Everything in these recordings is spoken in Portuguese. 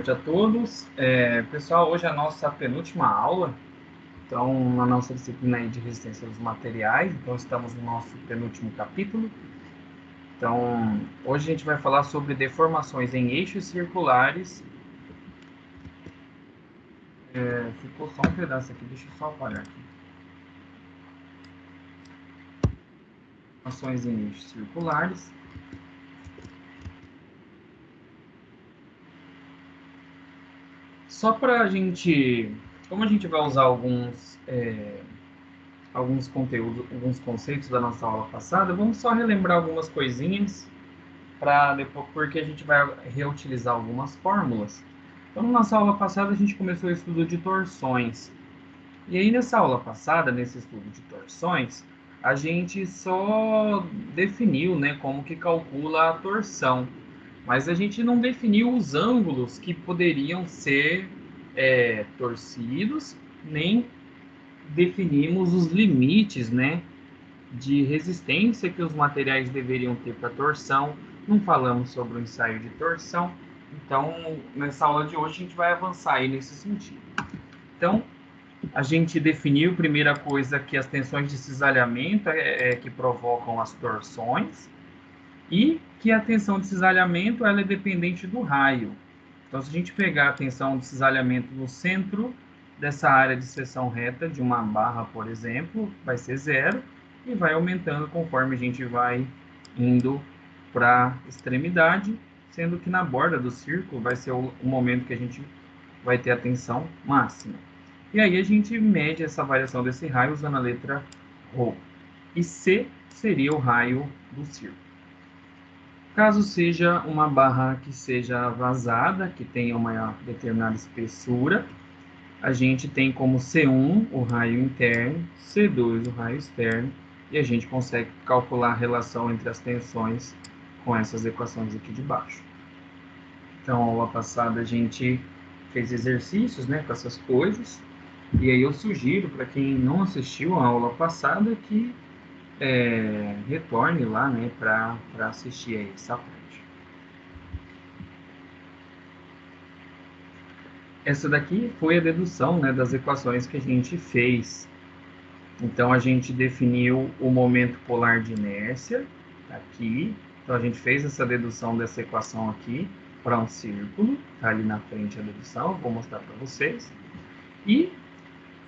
Boa noite a todos. Pessoal, hoje é a nossa penúltima aula, então, na nossa disciplina aí de resistência dos materiais, então estamos no nosso penúltimo capítulo. Então, hoje a gente vai falar sobre deformações em eixos circulares. Ficou só um pedaço aqui, deixa eu só apagar aqui. Deformações em eixos circulares. Só para a gente, como a gente vai usar alguns conteúdos, alguns conceitos da nossa aula passada, vamos só relembrar algumas coisinhas para depois, porque a gente vai reutilizar algumas fórmulas. Então, na nossa aula passada, a gente começou o estudo de torções. E aí, nessa aula passada, nesse estudo de torções, a gente só definiu, né, como que calcula a torção. Mas a gente não definiu os ângulos que poderiam ser torcidos, nem definimos os limites, né, de resistência que os materiais deveriam ter para torção. Não falamos sobre o ensaio de torção. Então, nessa aula de hoje, a gente vai avançar aí nesse sentido. Então, a gente definiu, primeira coisa, que as tensões de cisalhamento que provocam as torções e que a tensão de cisalhamento ela é dependente do raio. Então, se a gente pegar a tensão de cisalhamento no centro dessa área de seção reta de uma barra, por exemplo, vai ser zero e vai aumentando conforme a gente vai indo para a extremidade, sendo que na borda do círculo vai ser o momento que a gente vai ter a tensão máxima. E aí a gente mede essa variação desse raio usando a letra ρ. E C seria o raio do círculo. Caso seja uma barra que seja vazada, que tenha uma determinada espessura, a gente tem como C1 o raio interno, C2 o raio externo, e a gente consegue calcular a relação entre as tensões com essas equações aqui de baixo. Então, aula passada a gente fez exercícios, né, com essas coisas, e aí eu sugiro para quem não assistiu a aula passada que retorne lá, né, para assistir a essa parte. Essa daqui foi a dedução, né, das equações que a gente fez. Então, a gente definiu o momento polar de inércia, aqui. Então, a gente fez essa dedução dessa equação aqui para um círculo. Está ali na frente a dedução, vou mostrar para vocês. E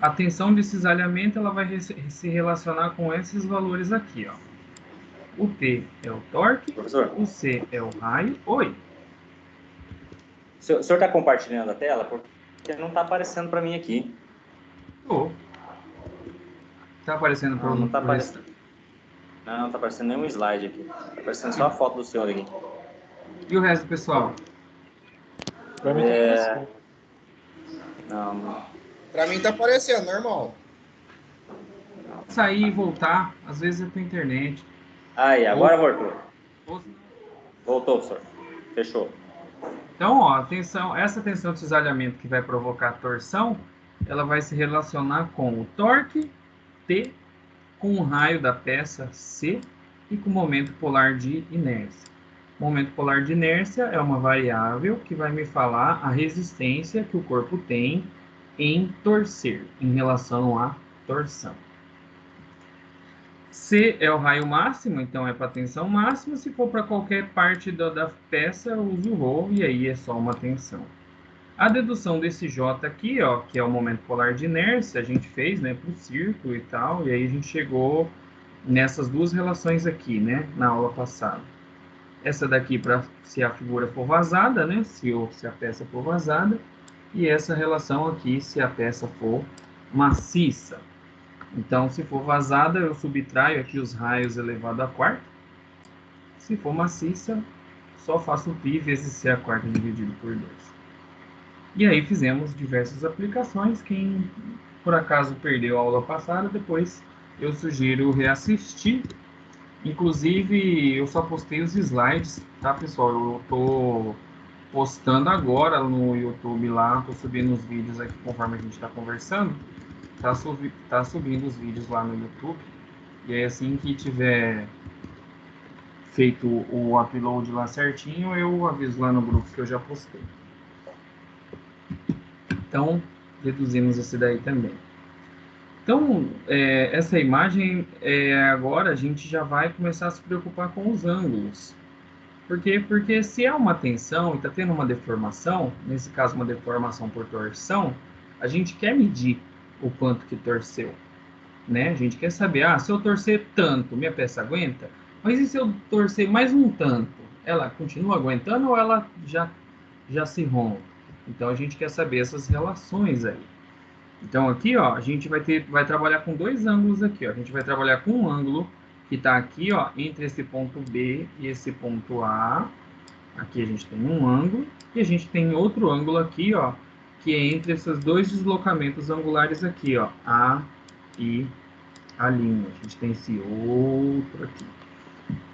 a tensão de cisalhamento ela vai se relacionar com esses valores aqui, ó. O T é o torque, Professor, o C é o raio. Oi. o senhor está compartilhando a tela? Porque não está aparecendo para mim aqui. Oh. Tá aparecendo para Não está aparecendo. Não está aparecendo nenhum slide aqui. Está aparecendo só a foto do senhor aqui. E o resto, pessoal? Para mim tá aparecendo. Não. Pra mim tá aparecendo, normal. Sair e voltar, às vezes é com a internet. Aí, agora voltou. Ou... Voltou, professor. Fechou. Então, ó, essa tensão de cisalhamento que vai provocar torção, ela vai se relacionar com o torque T, com o raio da peça C e com o momento polar de inércia. O momento polar de inércia é uma variável que vai me falar a resistência que o corpo tem em torcer, em relação à torção. C é o raio máximo, então é para tensão máxima. Se for para qualquer parte da peça, eu uso ρ e aí é só uma tensão. A dedução desse J aqui, ó, que é o momento polar de inércia, a gente fez, né, para o círculo e tal, e aí a gente chegou nessas duas relações aqui, né, na aula passada. Essa daqui para se a figura for vazada, né, se a peça for vazada, e essa relação aqui se a peça for maciça. Então, se for vazada, eu subtraio aqui os raios elevado a quarta. Se for maciça, só faço π vezes c a quarta dividido por 2. E aí fizemos diversas aplicações. Quem por acaso perdeu a aula passada, depois eu sugiro reassistir. Inclusive, eu só postei os slides, tá, pessoal? Eu tô postando agora no YouTube lá, tô subindo os vídeos aqui conforme a gente está conversando. Tá subindo os vídeos lá no YouTube. E aí, assim que tiver feito o upload lá certinho, eu aviso lá no grupo que eu já postei. Então, deduzimos esse daí também. Então, essa imagem, agora a gente já vai começar a se preocupar com os ângulos. Por quê? Porque se é uma tensão e está tendo uma deformação, nesse caso uma deformação por torção, a gente quer medir o quanto que torceu, né? A gente quer saber, se eu torcer tanto, minha peça aguenta? Mas e se eu torcer mais um tanto? Ela continua aguentando ou ela já se rompe? Então a gente quer saber essas relações aí. Então aqui, ó, a gente vai trabalhar com dois ângulos aqui, ó. A gente vai trabalhar com um ângulo que está aqui, ó, entre esse ponto B e esse ponto A. Aqui a gente tem um ângulo e a gente tem outro ângulo aqui, ó, que é entre esses dois deslocamentos angulares aqui, ó, A e A'. A gente tem esse outro aqui.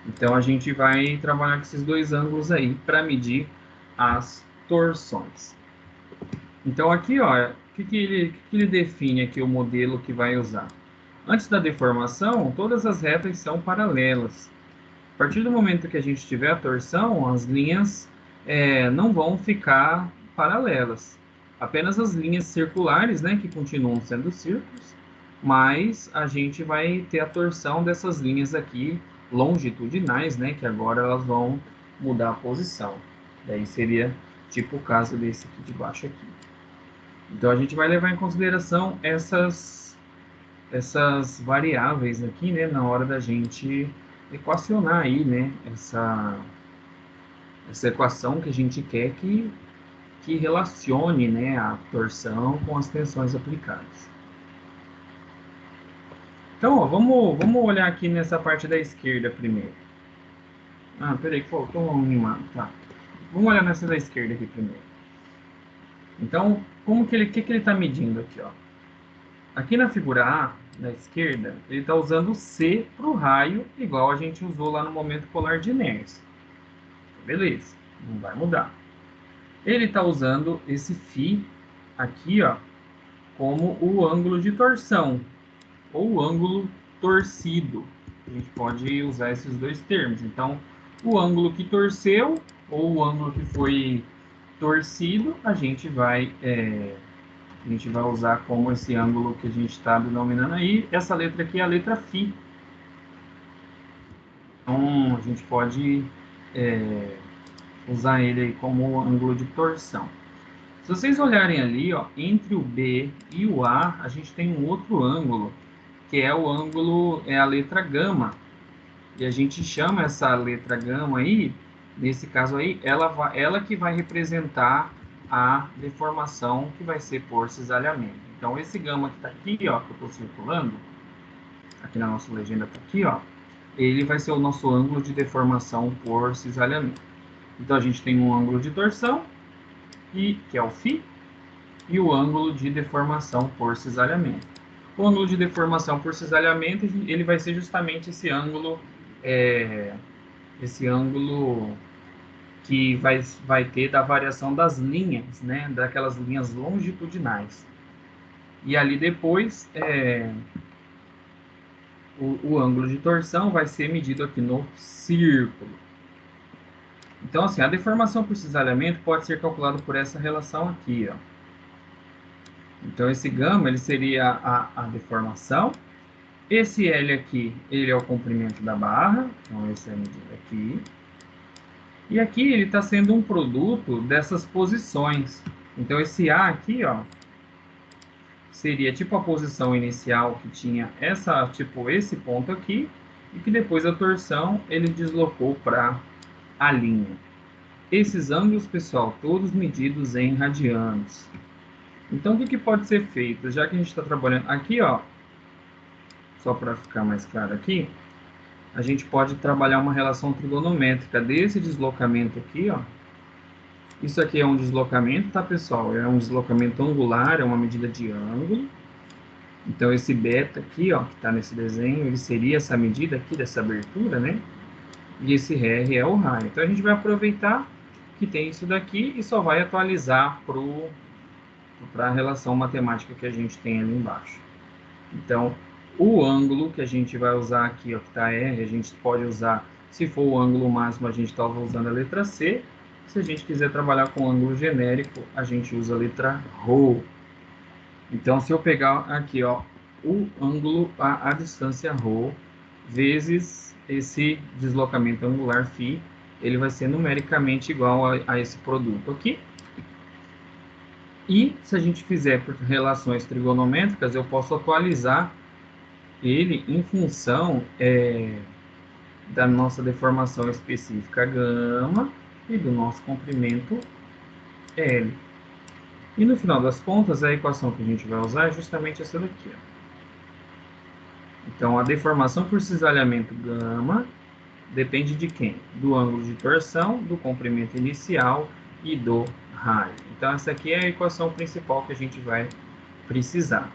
Então a gente vai trabalhar com esses dois ângulos aí para medir as torções. Então aqui, ó, o que ele define aqui o modelo que vai usar? Antes da deformação, todas as retas são paralelas. A partir do momento que a gente tiver a torção, as linhas não vão ficar paralelas. Apenas as linhas circulares, né, que continuam sendo círculos, mas a gente vai ter a torção dessas linhas aqui longitudinais, né, que agora elas vão mudar a posição. Daí seria tipo o caso desse aqui de baixo aqui. Então a gente vai levar em consideração essas variáveis aqui, né, na hora da gente equacionar aí, né, essa equação que a gente quer que relacione, né, a torção com as tensões aplicadas. Então, ó, vamos olhar aqui nessa parte da esquerda primeiro. Peraí, que faltou um animado, tá. Vamos olhar nessa da esquerda aqui primeiro. Então, que ele está medindo aqui, ó? Aqui na figura A, na esquerda, ele está usando C para o raio, igual a gente usou lá no momento polar de inércia. Beleza, não vai mudar. Ele está usando esse φ aqui, ó, como o ângulo de torção, ou o ângulo torcido. A gente pode usar esses dois termos. Então, o ângulo que torceu, ou o ângulo que foi torcido, a gente vai usar como esse ângulo que a gente está denominando aí. Essa letra aqui é a letra φ. Então, a gente pode usar ele aí como ângulo de torção. Se vocês olharem ali, ó, entre o B e o A, a gente tem um outro ângulo, que é o ângulo, a letra gama. E a gente chama essa letra gama aí, nesse caso aí, ela que vai representar a deformação que vai ser por cisalhamento. Então, esse gama que está aqui, ó, que eu estou circulando, aqui na nossa legenda está aqui, ó, ele vai ser o nosso ângulo de deformação por cisalhamento. Então, a gente tem um ângulo de torção, que é o φ, e o ângulo de deformação por cisalhamento. O ângulo de deformação por cisalhamento, ele vai ser justamente esse ângulo que vai ter da variação das linhas, né, daquelas linhas longitudinais. E ali depois, o ângulo de torção vai ser medido aqui no círculo. Então, assim, a deformação por cisalhamento pode ser calculada por essa relação aqui, ó. Então, esse gama, ele seria a deformação. Esse L aqui, ele é o comprimento da barra. Então, esse é a medida aqui. E aqui ele está sendo um produto dessas posições. Então, esse A aqui, ó, seria tipo a posição inicial que tinha esse ponto aqui, e que depois a torção ele deslocou para a linha. Esses ângulos, pessoal, todos medidos em radianos. Então, o que pode ser feito? Já que a gente está trabalhando aqui, ó, só para ficar mais claro aqui, a gente pode trabalhar uma relação trigonométrica desse deslocamento aqui, ó. Isso aqui é um deslocamento, tá, pessoal? É um deslocamento angular, é uma medida de ângulo. Então, esse beta aqui, ó, que está nesse desenho, ele seria essa medida aqui, dessa abertura, né? E esse R é o raio. Então, a gente vai aproveitar que tem isso daqui e só vai atualizar para a relação matemática que a gente tem ali embaixo. Então, o ângulo que a gente vai usar aqui, ó, que está R, a gente pode usar, se for o ângulo máximo, a gente estava usando a letra C. Se a gente quiser trabalhar com ângulo genérico, a gente usa a letra ρ. Então, se eu pegar aqui, ó, o ângulo, a distância ρ, vezes esse deslocamento angular φ, ele vai ser numericamente igual a esse produto aqui. E se a gente fizer por relações trigonométricas, eu posso atualizar ele em função da nossa deformação específica γ e do nosso comprimento L. E no final das contas, a equação que a gente vai usar é justamente essa daqui, ó. Então, a deformação por cisalhamento γ depende de quem? Do ângulo de torção, do comprimento inicial e do raio. Então, essa aqui é a equação principal que a gente vai precisar.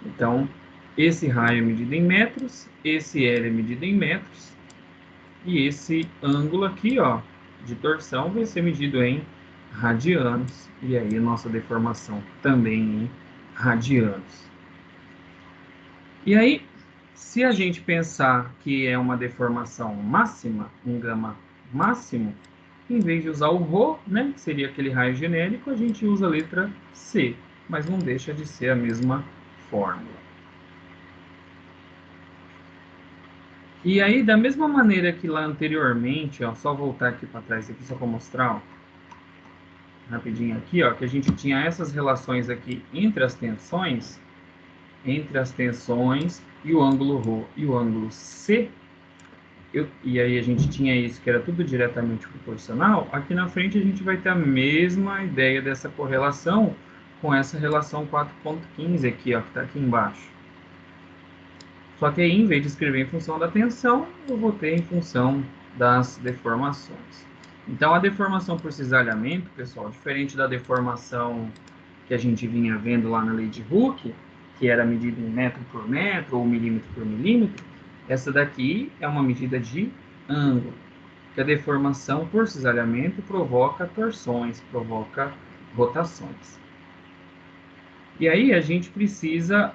Então, esse raio é medido em metros, esse L é medido em metros, e esse ângulo aqui, ó, de torção vai ser medido em radianos, e aí a nossa deformação também em radianos. E aí, se a gente pensar que é uma deformação máxima, um γ máximo, em vez de usar o ρ, né, que seria aquele raio genérico, a gente usa a letra C, mas não deixa de ser a mesma fórmula. E aí, da mesma maneira que lá anteriormente, ó, só voltar aqui para trás, aqui só para mostrar, ó, rapidinho aqui, ó, que a gente tinha essas relações aqui entre as tensões e o ângulo ρ e o ângulo C, e aí a gente tinha isso que era tudo diretamente proporcional. Aqui na frente a gente vai ter a mesma ideia dessa correlação com essa relação 4.15 aqui, ó, que está aqui embaixo. Só que aí, em vez de escrever em função da tensão, eu vou ter em função das deformações. Então, a deformação por cisalhamento, pessoal, diferente da deformação que a gente vinha vendo lá na lei de Hooke, que era medida em metro por metro ou milímetro por milímetro, essa daqui é uma medida de ângulo, que a deformação por cisalhamento provoca torções, provoca rotações. E aí a gente precisa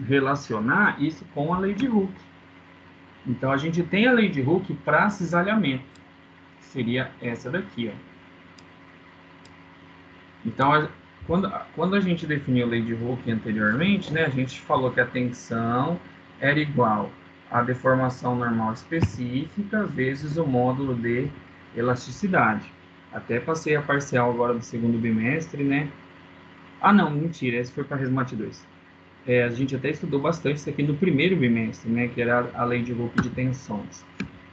relacionar isso com a lei de Hooke. Então, a gente tem a lei de Hooke para cisalhamento, que seria essa daqui, ó. Então, quando a gente definiu a lei de Hooke anteriormente, né, a gente falou que a tensão era igual à deformação normal específica vezes o módulo de elasticidade. Até passei a parcial agora do segundo bimestre, né? Ah, não, mentira, esse foi para Resmate 2. A gente até estudou bastante isso aqui no primeiro bimestre, né, que era a lei de Hooke de tensões.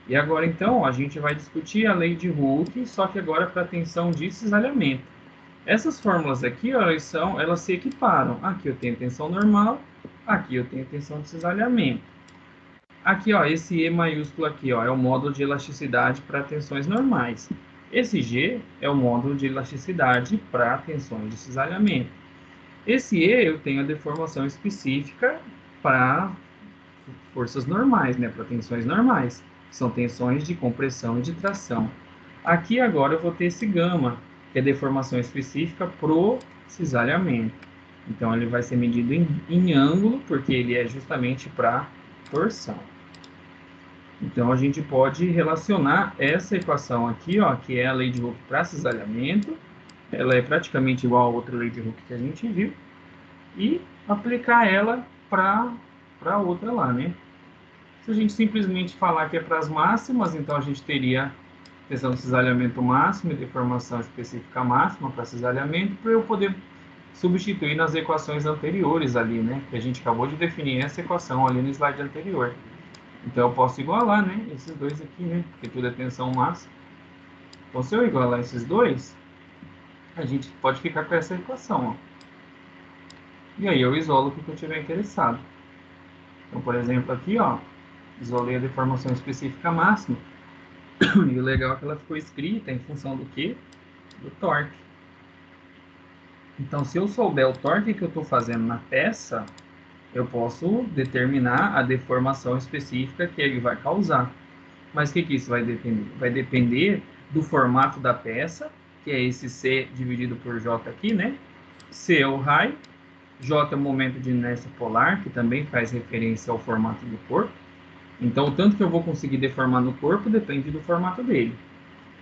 E agora, então, a gente vai discutir a lei de Hooke, só que agora para tensão de cisalhamento. Essas fórmulas aqui, ó, elas se equiparam. Aqui eu tenho tensão normal, aqui eu tenho tensão de cisalhamento. Aqui, ó, esse E maiúsculo aqui, ó, é o módulo de elasticidade para tensões normais. Esse G é o módulo de elasticidade para tensões de cisalhamento. Esse E eu tenho a deformação específica para forças normais, né, para tensões normais, que são tensões de compressão e de tração. Aqui agora eu vou ter esse γ, que é deformação específica pro cisalhamento. Então ele vai ser medido em ângulo, porque ele é justamente para torção. Então a gente pode relacionar essa equação aqui, ó, que é a lei de Hooke para cisalhamento. Ela é praticamente igual a outra lei de Hooke que a gente viu, e aplicar ela para outra lá, né? Se a gente simplesmente falar que é para as máximas, então a gente teria tensão de cisalhamento máximo e deformação específica máxima para cisalhamento, para eu poder substituir nas equações anteriores ali, né? Que a gente acabou de definir essa equação ali no slide anterior. Então eu posso igualar, né? Esses dois aqui, né? Porque tudo é tensão máxima. Então se eu igualar esses dois, a gente pode ficar com essa equação, ó. E aí eu isolo o que eu tiver interessado. Então, por exemplo, aqui, ó, isolei a deformação específica máxima. E o legal é que ela ficou escrita em função do quê? Do torque. Então, se eu souber o torque que eu estou fazendo na peça, eu posso determinar a deformação específica que ele vai causar. Mas o que isso vai depender? Vai depender do formato da peça, que é esse C dividido por J aqui, né? C é o raio, J é o momento de inércia polar, que também faz referência ao formato do corpo. Então, o tanto que eu vou conseguir deformar no corpo depende do formato dele.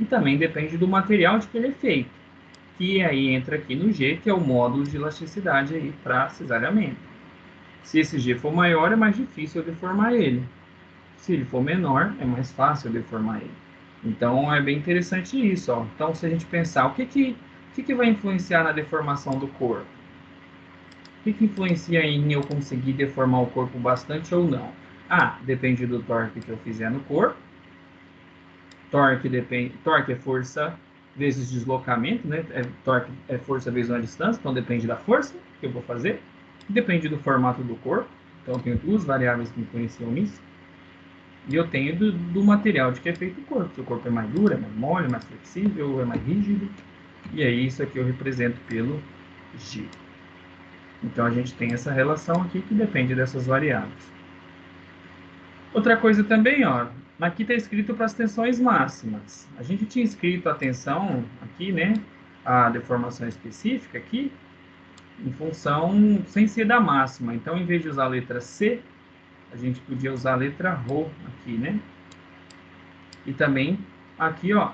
E também depende do material de que ele é feito, que aí entra aqui no G, que é o módulo de elasticidade aí para cisalhamento. Se esse G for maior, é mais difícil eu deformar ele. Se ele for menor, é mais fácil eu deformar ele. Então, é bem interessante isso, ó. Então, se a gente pensar, o que vai influenciar na deformação do corpo? O que influencia em eu conseguir deformar o corpo bastante ou não? Ah, depende do torque que eu fizer no corpo. Torque é força vezes deslocamento, né? Torque é força vezes uma distância, então depende da força que eu vou fazer. Depende do formato do corpo, então eu tenho duas variáveis que influenciam nisso. E eu tenho do material de que é feito o corpo. Se o corpo é mais duro, é mais mole, mais flexível, é mais rígido. E aí isso aqui eu represento pelo G. Então a gente tem essa relação aqui que depende dessas variáveis. Outra coisa também, ó, aqui está escrito para as tensões máximas. A gente tinha escrito a tensão aqui, né, a deformação específica aqui, em função sem ser da máxima. Então, em vez de usar a letra C, a gente podia usar a letra Rho aqui, né? E também aqui, ó,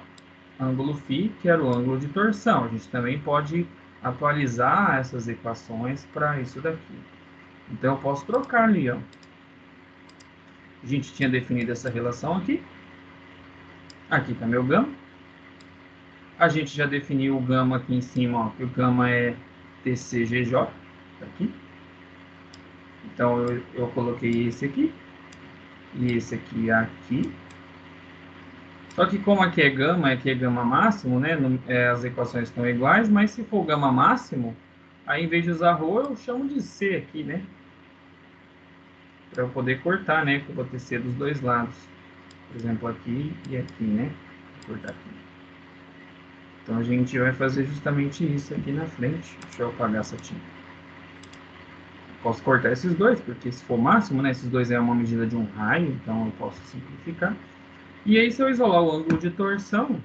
ângulo φ, que era o ângulo de torção. A gente também pode atualizar essas equações para isso daqui. Então, eu posso trocar ali, ó. A gente tinha definido essa relação aqui. Aqui está meu gama. A gente já definiu o gama aqui em cima, ó, que o gama é TCGJ, tá aqui. Então, eu coloquei esse aqui. E esse aqui. Só que como aqui é gama máximo, né? As equações estão iguais, mas se for gama máximo, aí em vez de usar ρ, eu chamo de C aqui, né? Para eu poder cortar, né? Que eu vou ter C dos dois lados. Por exemplo, aqui e aqui, né? Vou cortar aqui. Então, a gente vai fazer justamente isso aqui na frente. Deixa eu apagar essa tinta. Posso cortar esses dois, porque se for máximo, né? Esses dois é uma medida de um raio, então eu posso simplificar. E aí, se eu isolar o ângulo de torção,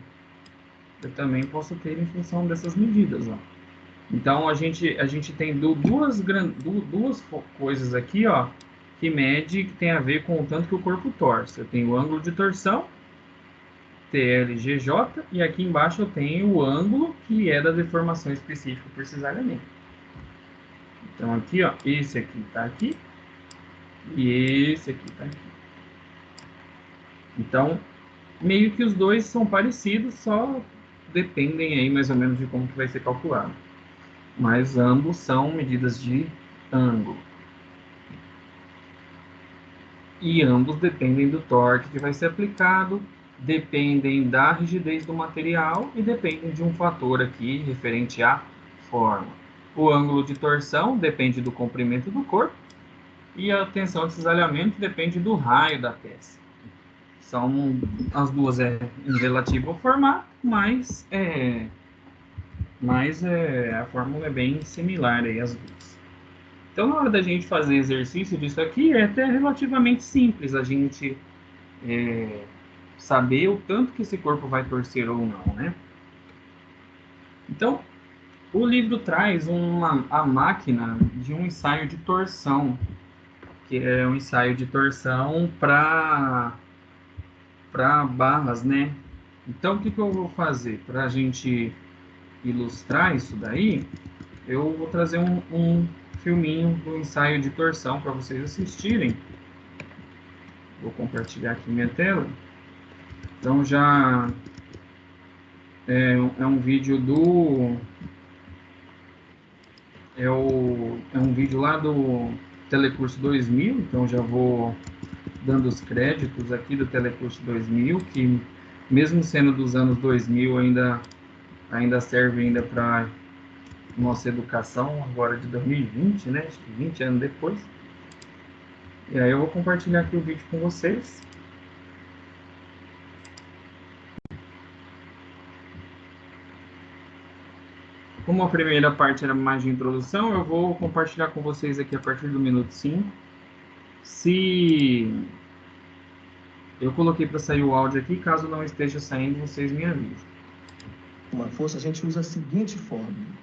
eu também posso ter em função dessas medidas, ó. Então, a gente tem duas coisas aqui, ó, que mede, que tem a ver com o tanto que o corpo torce. Eu tenho o ângulo de torção, TLGJ, e aqui embaixo eu tenho o ângulo que é da deformação específica por cisalhamento. Então, aqui, ó, esse aqui está aqui, e esse aqui está aqui. Então, meio que os dois são parecidos, só dependem aí mais ou menos de como que vai ser calculado. Mas ambos são medidas de ângulo. E ambos dependem do torque que vai ser aplicado, dependem da rigidez do material e dependem de um fator aqui referente à forma. O ângulo de torção depende do comprimento do corpo e a tensão de cisalhamento depende do raio da peça. São as duas em relativo ao formato, mas a fórmula é bem similar aí as duas. Então, na hora da gente fazer exercício disso aqui, é até relativamente simples a gente saber o tanto que esse corpo vai torcer ou não, né? Então, o livro traz a máquina de um ensaio de torção, que é um ensaio de torção para barras, né? Então, o que eu vou fazer? Para a gente ilustrar isso daí, eu vou trazer um filminho do ensaio de torção para vocês assistirem. Vou compartilhar aqui minha tela. Então, já é um vídeo é um vídeo lá do Telecurso 2000, então já vou dando os créditos aqui do Telecurso 2000, que mesmo sendo dos anos 2000 ainda serve ainda para nossa educação agora de 2020, né? Acho que 20 anos depois. E aí eu vou compartilhar aqui o vídeo com vocês. Como a primeira parte era mais de introdução, eu vou compartilhar com vocês aqui a partir do minuto 5. Se eu coloquei para sair o áudio aqui, caso não esteja saindo, vocês me avisem. Uma força, a gente usa a seguinte fórmula.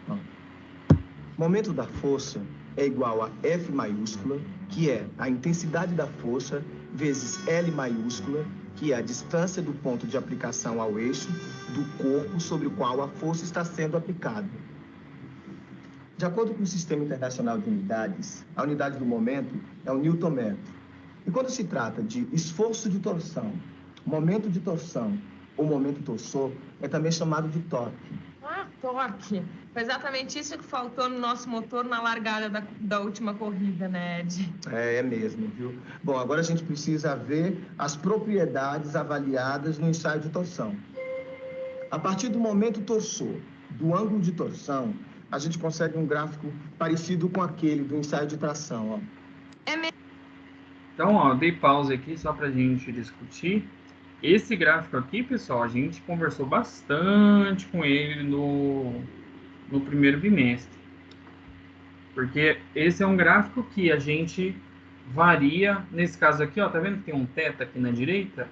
O momento da força é igual a F maiúscula, que é a intensidade da força, vezes L maiúscula, que é a distância do ponto de aplicação ao eixo do corpo sobre o qual a força está sendo aplicada. De acordo com o Sistema Internacional de Unidades, a unidade do momento é o newton-metro. E quando se trata de esforço de torção, momento de torção ou momento torsor, é também chamado de torque. Ah, torque. Foi exatamente isso que faltou no nosso motor na largada da última corrida, né, Ed? É mesmo, viu? Bom, agora a gente precisa ver as propriedades avaliadas no ensaio de torção. A partir do momento torsor, do ângulo de torção, a gente consegue um gráfico parecido com aquele do ensaio de tração, ó. É mesmo. Então, ó, eu dei pausa aqui só para a gente discutir. Esse gráfico aqui, pessoal, a gente conversou bastante com ele no primeiro bimestre. Porque esse é um gráfico que a gente varia, nesse caso aqui, ó, tá vendo que tem um θ aqui na direita?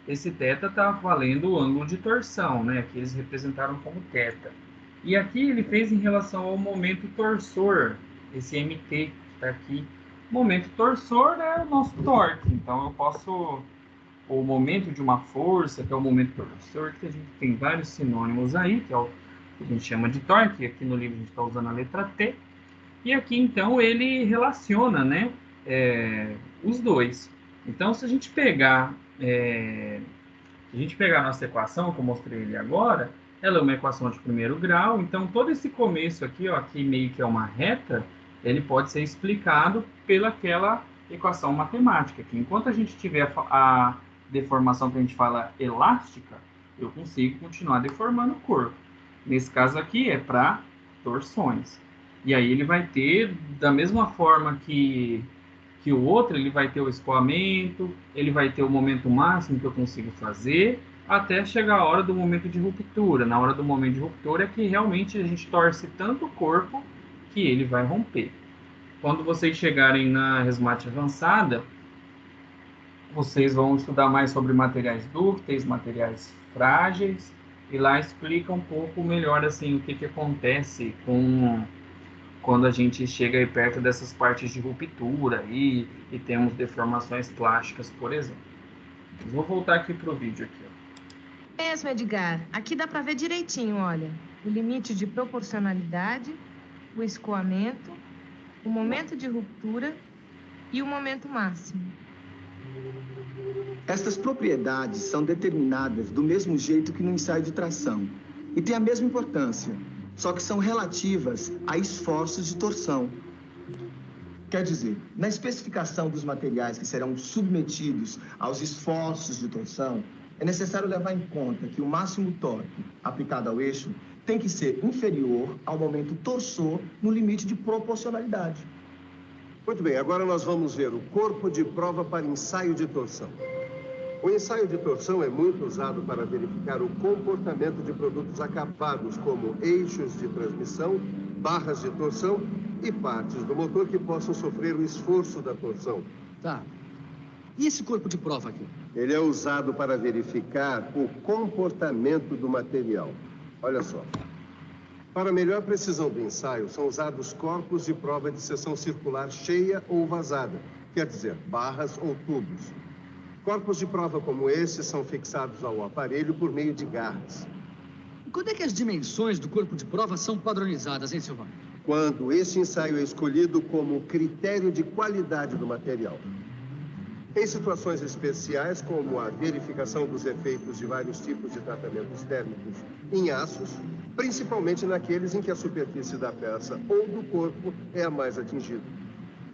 Esse θ tá valendo o ângulo de torção, né? Que eles representaram como θ. E aqui ele fez em relação ao momento torsor, esse MT que está aqui. O momento torsor é o nosso torque, então eu posso... O momento de uma força, que é o momento torsor, que a gente tem vários sinônimos aí, que é o que a gente chama de torque. Aqui no livro a gente está usando a letra T. E aqui, então, ele relaciona, né, os dois. Então, se a gente pegar a nossa equação, que eu mostrei ali agora, ela é uma equação de primeiro grau. Então, todo esse começo aqui, ó, aqui meio que é uma reta, ele pode ser explicado pelaquela equação matemática, que enquanto a gente tiver a deformação que a gente fala elástica, eu consigo continuar deformando o corpo. Nesse caso aqui é para torções. E aí ele vai ter, da mesma forma que o outro, ele vai ter o escoamento, ele vai ter o momento máximo que eu consigo fazer, até chegar a hora do momento de ruptura. Na hora do momento de ruptura é que realmente a gente torce tanto o corpo que ele vai romper. Quando vocês chegarem na resmate avançada, vocês vão estudar mais sobre materiais dúcteis, materiais frágeis, e lá explica um pouco melhor assim, o que acontece quando a gente chega aí perto dessas partes de ruptura e temos deformações plásticas, por exemplo. Vou voltar aqui para o vídeo. Aqui, ó. Mesmo, Edgar. Aqui dá para ver direitinho, olha. O limite de proporcionalidade, o escoamento, o momento de ruptura e o momento máximo. Estas propriedades são determinadas do mesmo jeito que no ensaio de tração e têm a mesma importância, só que são relativas a esforços de torção. Quer dizer, na especificação dos materiais que serão submetidos aos esforços de torção, é necessário levar em conta que o máximo torque aplicado ao eixo tem que ser inferior ao momento torsor no limite de proporcionalidade. Muito bem, agora nós vamos ver o corpo de prova para ensaio de torção. O ensaio de torção é muito usado para verificar o comportamento de produtos acabados, como eixos de transmissão, barras de torção e partes do motor que possam sofrer o esforço da torção. Tá. E esse corpo de prova aqui? Ele é usado para verificar o comportamento do material. Olha só. Para melhor precisão do ensaio, são usados corpos de prova de seção circular cheia ou vazada, quer dizer, barras ou tubos. Corpos de prova como esse são fixados ao aparelho por meio de garras. E quando é que as dimensões do corpo de prova são padronizadas, hein, Silvano? Quando esse ensaio é escolhido como critério de qualidade do material. Em situações especiais, como a verificação dos efeitos de vários tipos de tratamentos térmicos em aços, principalmente naqueles em que a superfície da peça ou do corpo é a mais atingida.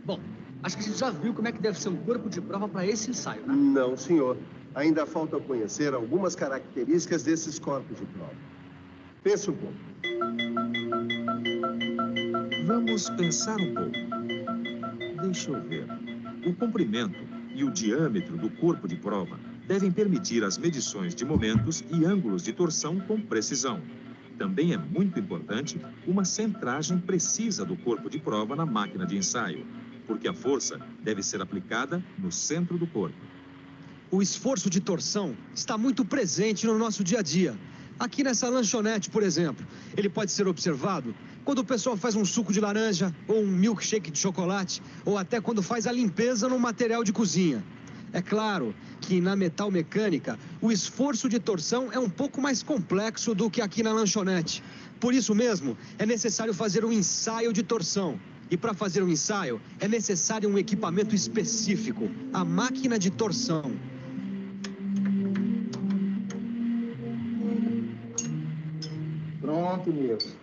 Bom, acho que a gente já viu como é que deve ser um corpo de prova para esse ensaio, né? Não, senhor. Ainda falta conhecer algumas características desses corpos de prova. Pense um pouco. Vamos pensar um pouco. Deixa eu ver. O comprimento e o diâmetro do corpo de prova devem permitir as medições de momentos e ângulos de torção com precisão. Também é muito importante uma centragem precisa do corpo de prova na máquina de ensaio, porque a força deve ser aplicada no centro do corpo. O esforço de torção está muito presente no nosso dia a dia. Aqui nessa lanchonete, por exemplo, ele pode ser observado quando o pessoal faz um suco de laranja, ou um milkshake de chocolate, ou até quando faz a limpeza num material de cozinha. É claro que na metalmecânica, o esforço de torção é um pouco mais complexo do que aqui na lanchonete. Por isso mesmo, é necessário fazer um ensaio de torção. E para fazer um ensaio, é necessário um equipamento específico, a máquina de torção. Pronto, Nilson.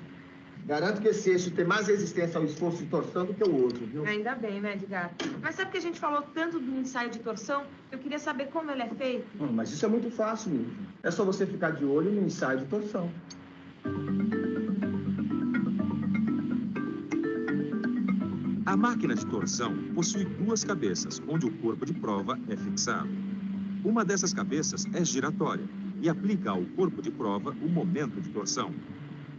Garanto que esse eixo tem mais resistência ao esforço de torção do que o outro, viu? Ainda bem, né, Edgar? Mas sabe que a gente falou tanto do ensaio de torção? Eu queria saber como ele é feito. Mas isso é muito fácil, Nilson. É só você ficar de olho no ensaio de torção. A máquina de torção possui duas cabeças, onde o corpo de prova é fixado. Uma dessas cabeças é giratória e aplica ao corpo de prova o momento de torção.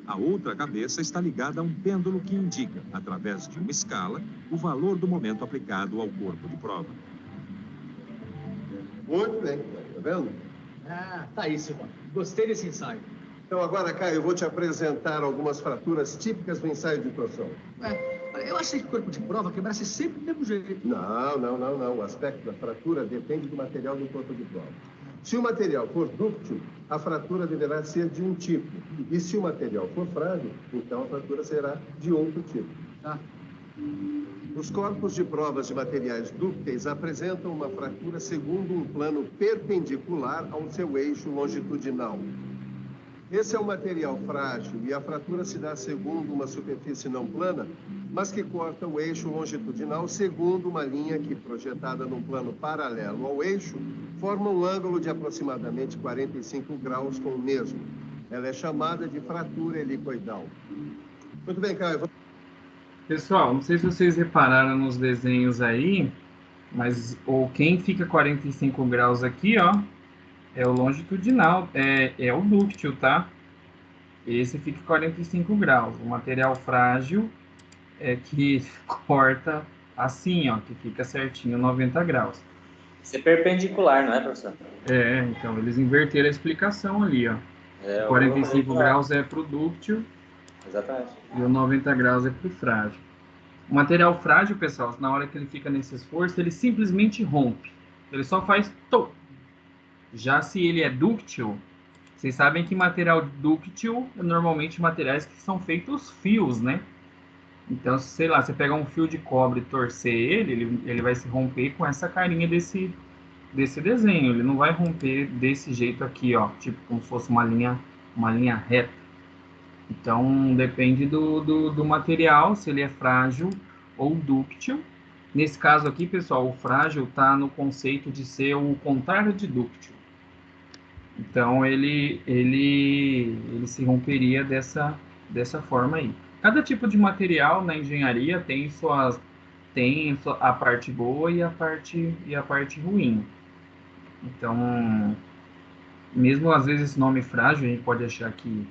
A outra cabeça está ligada a um pêndulo que indica, através de uma escala, o valor do momento aplicado ao corpo de prova. Muito bem, tá vendo? Ah, tá aí, Silvano. Gostei desse ensaio. Então agora, Caio, eu vou te apresentar algumas fraturas típicas do ensaio de torção. Eu achei que o corpo de prova quebrasse sempre do mesmo jeito. Não. O aspecto da fratura depende do material do corpo de prova. Se o material for dúctil, a fratura deverá ser de um tipo. E se o material for frágil, então a fratura será de outro tipo. Tá. Os corpos de provas de materiais dúcteis apresentam uma fratura segundo um plano perpendicular ao seu eixo longitudinal. Esse é um material frágil e a fratura se dá segundo uma superfície não plana, mas que corta o eixo longitudinal segundo uma linha que, projetada num plano paralelo ao eixo, forma um ângulo de aproximadamente 45 graus com o mesmo. Ela é chamada de fratura helicoidal. Muito bem, Caio. Pessoal, não sei se vocês repararam nos desenhos aí, mas quem fica 45 graus aqui, ó, é o longitudinal, é o dúctil, tá? Esse fica 45 graus. O material frágil é que corta assim, ó, que fica certinho 90 graus. Isso é perpendicular, não é, professor? Então eles inverteram a explicação ali, ó. 45 graus é pro dúctil. Exatamente. E o 90 graus é pro frágil. O material frágil, pessoal, na hora que ele fica nesse esforço, ele simplesmente rompe. Ele só faz tom. Já se ele é dúctil, vocês sabem que material dúctil é normalmente materiais que são feitos fios, né? Então, sei lá, você pegar um fio de cobre e torcer ele vai se romper com essa carinha desse desenho. Ele não vai romper desse jeito aqui, ó, tipo como se fosse uma linha reta. Então, depende do material, se ele é frágil ou dúctil. Nesse caso aqui, pessoal, o frágil está no conceito de ser o contrário de dúctil. Então, ele se romperia dessa forma aí. Cada tipo de material na engenharia tem a parte boa e a parte ruim. Então, mesmo às vezes esse nome frágil, a gente pode achar que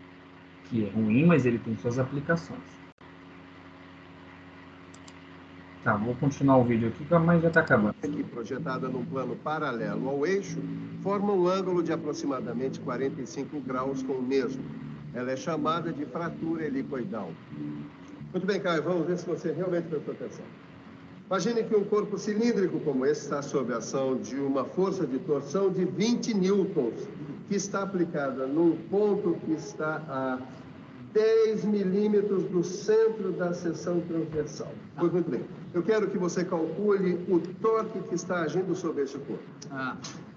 é ruim, mas ele tem suas aplicações. Tá, vou continuar o vídeo aqui, mas já está acabando. Aqui, projetada num plano paralelo ao eixo, forma um ângulo de aproximadamente 45 graus com o mesmo. Ela é chamada de fratura helicoidal. Muito bem, Caio, vamos ver se você realmente prestou atenção. Imagine que um corpo cilíndrico como esse está sob a ação de uma força de torção de 20 newtons, que está aplicada num ponto que está a 10 milímetros do centro da seção transversal. Pois muito bem. Eu quero que você calcule o torque que está agindo sobre esse corpo.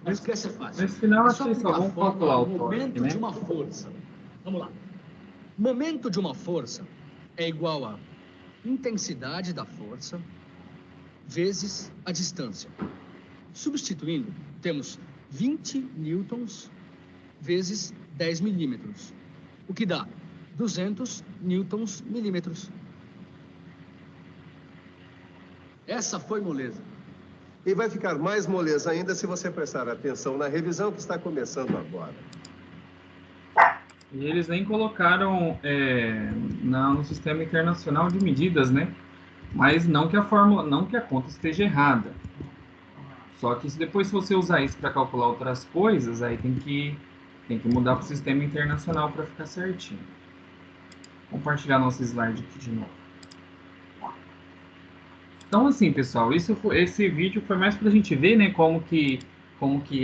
Mas que essa é fácil. Nesse final, acho que só vamos calcular o torque, momento né? de uma força. Vamos lá. Momento de uma força é igual a intensidade da força vezes a distância. Substituindo, temos 20 newtons vezes 10 milímetros, o que dá 200 newtons milímetros. Essa foi moleza. E vai ficar mais moleza ainda se você prestar atenção na revisão que está começando agora. E eles nem colocaram no sistema internacional de medidas, né? Mas não que a conta esteja errada. Só que depois, se você usar isso para calcular outras coisas, aí tem que mudar para o sistema internacional para ficar certinho. Vou compartilhar nosso slide aqui de novo. Então, assim, pessoal, esse vídeo foi mais para a gente ver, né, como que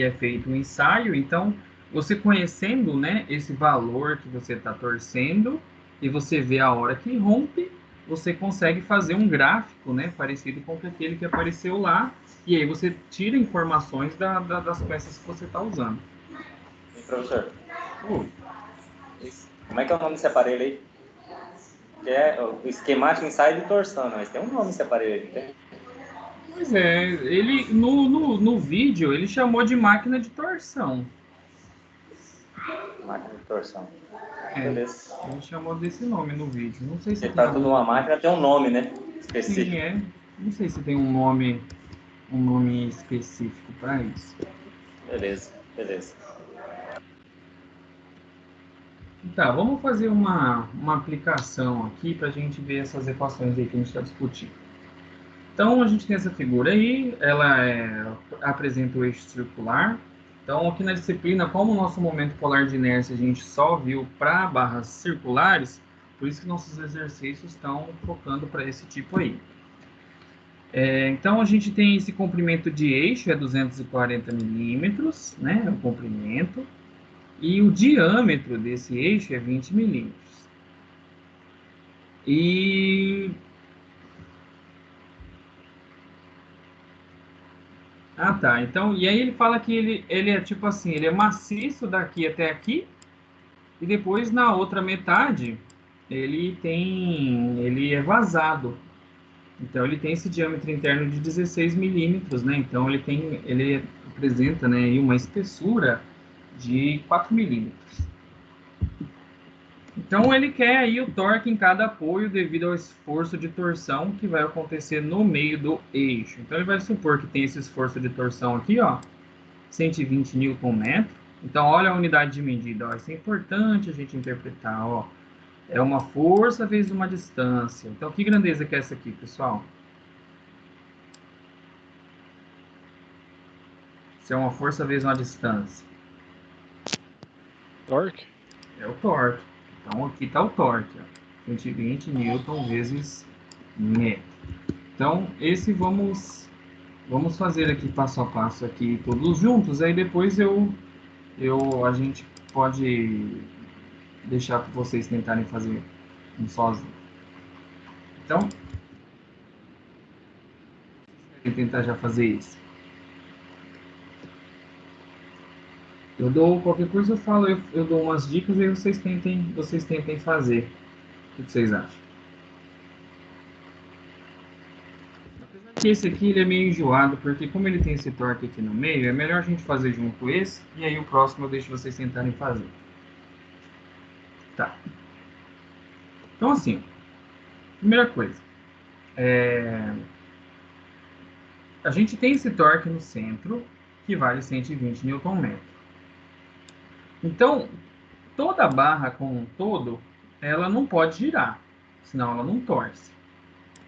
é feito o ensaio. Então, você conhecendo, né, esse valor que você está torcendo e você vê a hora que rompe, você consegue fazer um gráfico, né, parecido com aquele que apareceu lá. E aí você tira informações das peças que você está usando. E, professor, Oi. como é que é o nome desse aparelho aí? Que é o esquemático ensaio de torção, mas tem um nome esse aparelho aí, não tem? Pois é, ele no vídeo ele chamou de máquina de torção. Máquina de torção. É, Beleza. ele chamou desse nome no vídeo. Não sei se Porque tem para toda uma algum. máquina tem um nome, né? Sim, Específico. é. Não sei se tem um nome específico para isso. Beleza, beleza. Tá, vamos fazer uma aplicação aqui para a gente ver essas equações aí que a gente está discutindo. Então, a gente tem essa figura aí, apresenta o eixo circular. Então, aqui na disciplina, como o nosso momento polar de inércia a gente só viu para barras circulares, por isso que nossos exercícios estão focando para esse tipo aí. Então, a gente tem esse comprimento de eixo, é 240 milímetros, né, o comprimento, e o diâmetro desse eixo é 20 milímetros. E... Ah, tá. Então, e aí ele fala que ele é tipo assim, ele é maciço daqui até aqui, e depois na outra metade ele é vazado. Então ele tem esse diâmetro interno de 16 milímetros, né? Então ele apresenta, né, aí uma espessura de 4 milímetros. Então ele quer aí o torque em cada apoio devido ao esforço de torção que vai acontecer no meio do eixo. Então ele vai supor que tem esse esforço de torção aqui, ó, 120 Nm. Então olha a unidade de medida, ó, isso é importante a gente interpretar, ó. É uma força vezes uma distância. Então que grandeza que é essa aqui, pessoal? Isso é uma força vezes uma distância. Torque? É o torque. Então aqui está o torque, ó. 120 newton vezes metro. Então esse vamos fazer aqui passo a passo aqui todos juntos. Aí depois a gente pode deixar para vocês tentarem fazer um sozinho. Então vou tentar já fazer isso. Eu dou qualquer coisa, eu falo, eu dou umas dicas e vocês tentem fazer. O que vocês acham? Apesar que esse aqui ele é meio enjoado, porque como ele tem esse torque aqui no meio, é melhor a gente fazer junto esse, e aí o próximo eu deixo vocês tentarem fazer. Tá. Então assim, primeira coisa, a gente tem esse torque no centro, que vale 120 Nm. Então, toda barra como um todo, ela não pode girar, senão ela não torce.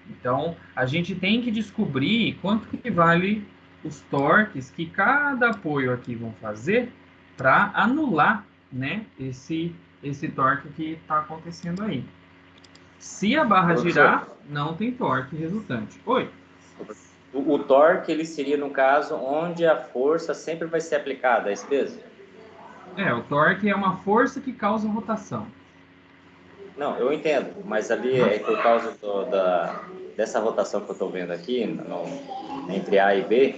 Então, a gente tem que descobrir quanto que vale os torques que cada apoio aqui vão fazer para anular, né, esse torque que está acontecendo aí. Se a barra girar, não tem torque resultante. Oi? O torque, ele seria, no caso, onde a força sempre vai ser aplicada, é isso mesmo? O torque é uma força que causa rotação. Não, eu entendo, mas ali é por causa dessa rotação que eu estou vendo aqui, entre A e B,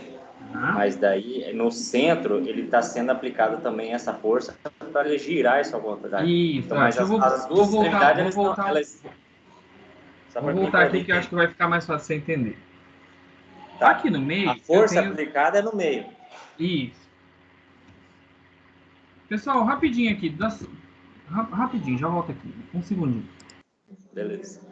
mas daí no centro ele está sendo aplicado também essa força para ele girar isso ao contrário. Isso, então, mas as duas extremidades, vou voltar aqui que eu acho que vai ficar mais fácil você entender. Tá. Aqui no meio... A força aplicada é no meio. Isso. Pessoal, rapidinho aqui. Rapidinho, já volto aqui. Um segundinho. Beleza.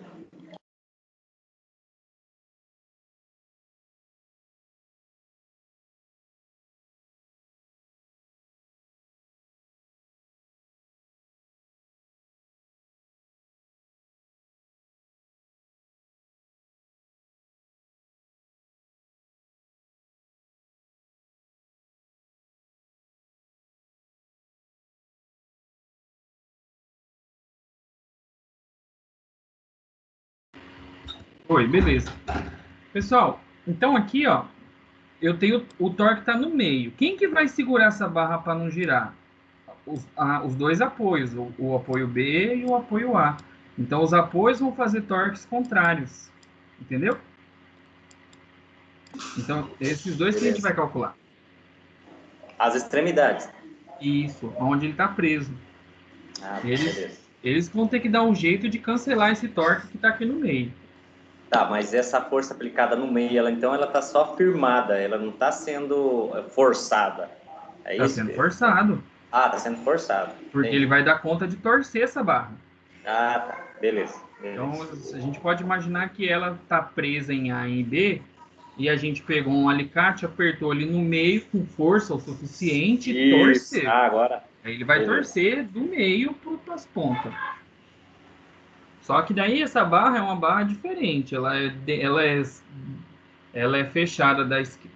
Oi, beleza. Pessoal, então aqui, ó, eu tenho o torque está no meio. Quem que vai segurar essa barra para não girar? Os dois apoios, o apoio B e o apoio A. Então, os apoios vão fazer torques contrários. Entendeu? Então, esses dois que a gente vai calcular. As extremidades. Isso, onde ele está preso. Beleza. Eles vão ter que dar um jeito de cancelar esse torque que está aqui no meio. Tá, mas essa força aplicada no meio, ela está só firmada, ela não está sendo forçada. É isso? Está sendo forçado. Ah, está sendo forçado. Porque ele vai dar conta de torcer essa barra. Ah, tá. Beleza. Então, a gente pode imaginar que ela está presa em A e B, e a gente pegou um alicate, apertou ali no meio com força o suficiente e torceu. Agora. Aí ele vai torcer do meio para as pontas. Só que daí essa barra é uma barra diferente. Ela é fechada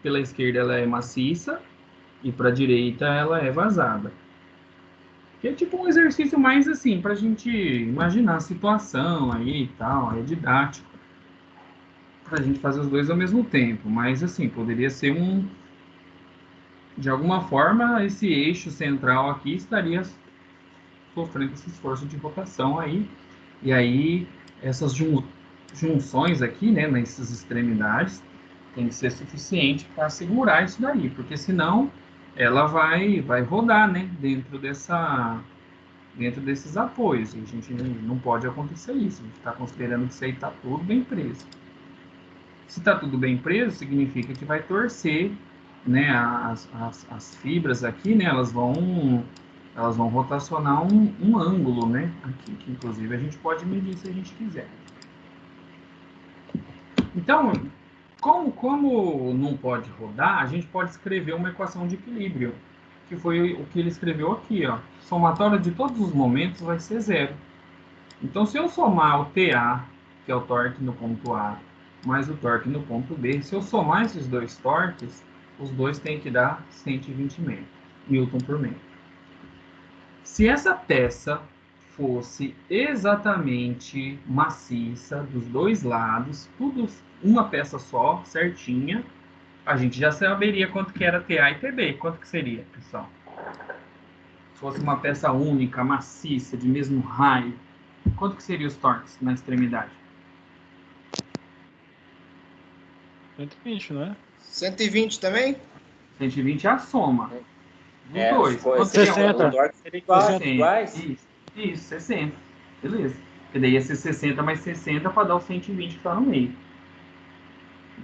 pela esquerda, ela é maciça, e para a direita ela é vazada. Que é tipo um exercício mais assim, para a gente imaginar a situação aí e tal, é didático. Para a gente fazer os dois ao mesmo tempo. Mas assim, poderia ser de alguma forma, esse eixo central aqui estaria sofrendo esse esforço de rotação aí. E aí, essas junções aqui, né, nessas extremidades, tem que ser suficiente para segurar isso daí, porque senão ela vai rodar, né, dentro desses apoios. E a gente não pode acontecer isso. A gente está considerando que isso aí está tudo bem preso. Se está tudo bem preso, significa que vai torcer, né, as fibras aqui, né, elas vão rotacionar um ângulo, né, aqui, que inclusive a gente pode medir se a gente quiser. Então, como não pode rodar, a gente pode escrever uma equação de equilíbrio, que foi o que ele escreveu aqui, ó. Somatória de todos os momentos vai ser zero. Então, se eu somar o TA, que é o torque no ponto A, mais o torque no ponto B, se eu somar esses dois torques, os dois têm que dar 120 Newton por metro. Se essa peça fosse exatamente maciça dos dois lados, tudo uma peça só, certinha, a gente já saberia quanto que era TA e TB. Quanto que seria, pessoal? Se fosse uma peça única, maciça, de mesmo raio, quanto que seriam os torques na extremidade? 120, não é? 120 também? 120 é a soma. Os dois. Quanto 60. O torque seria iguais. Isso, 60. Beleza. Porque daí ia ser 60 mais 60 para dar o 120 que está no meio.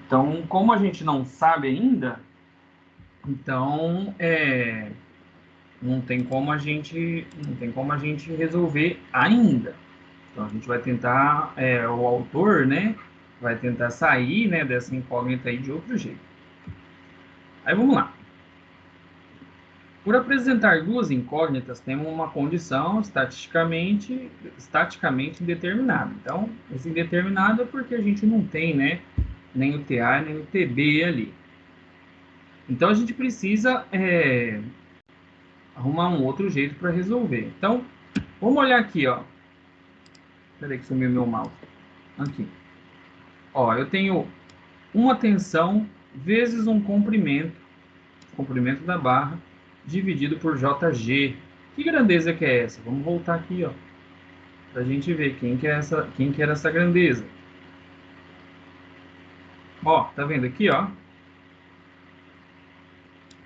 Então, como a gente não sabe ainda, então não tem como a gente resolver ainda. Então a gente vai tentar, o autor, né, vai tentar sair, né, dessa incógnita aí de outro jeito. Aí vamos lá. Por apresentar duas incógnitas, temos uma condição estaticamente indeterminada. Então, esse indeterminado é porque a gente não tem, né, nem o TA nem o TB ali. Então, a gente precisa arrumar um outro jeito para resolver. Então, vamos olhar aqui, ó. Peraí que sumiu meu mouse. Aqui. Ó, eu tenho uma tensão vezes um comprimento da barra, dividido por JG. Que grandeza que é essa? Vamos voltar aqui, ó, para a gente ver quem que era essa grandeza. Ó, tá vendo aqui, ó?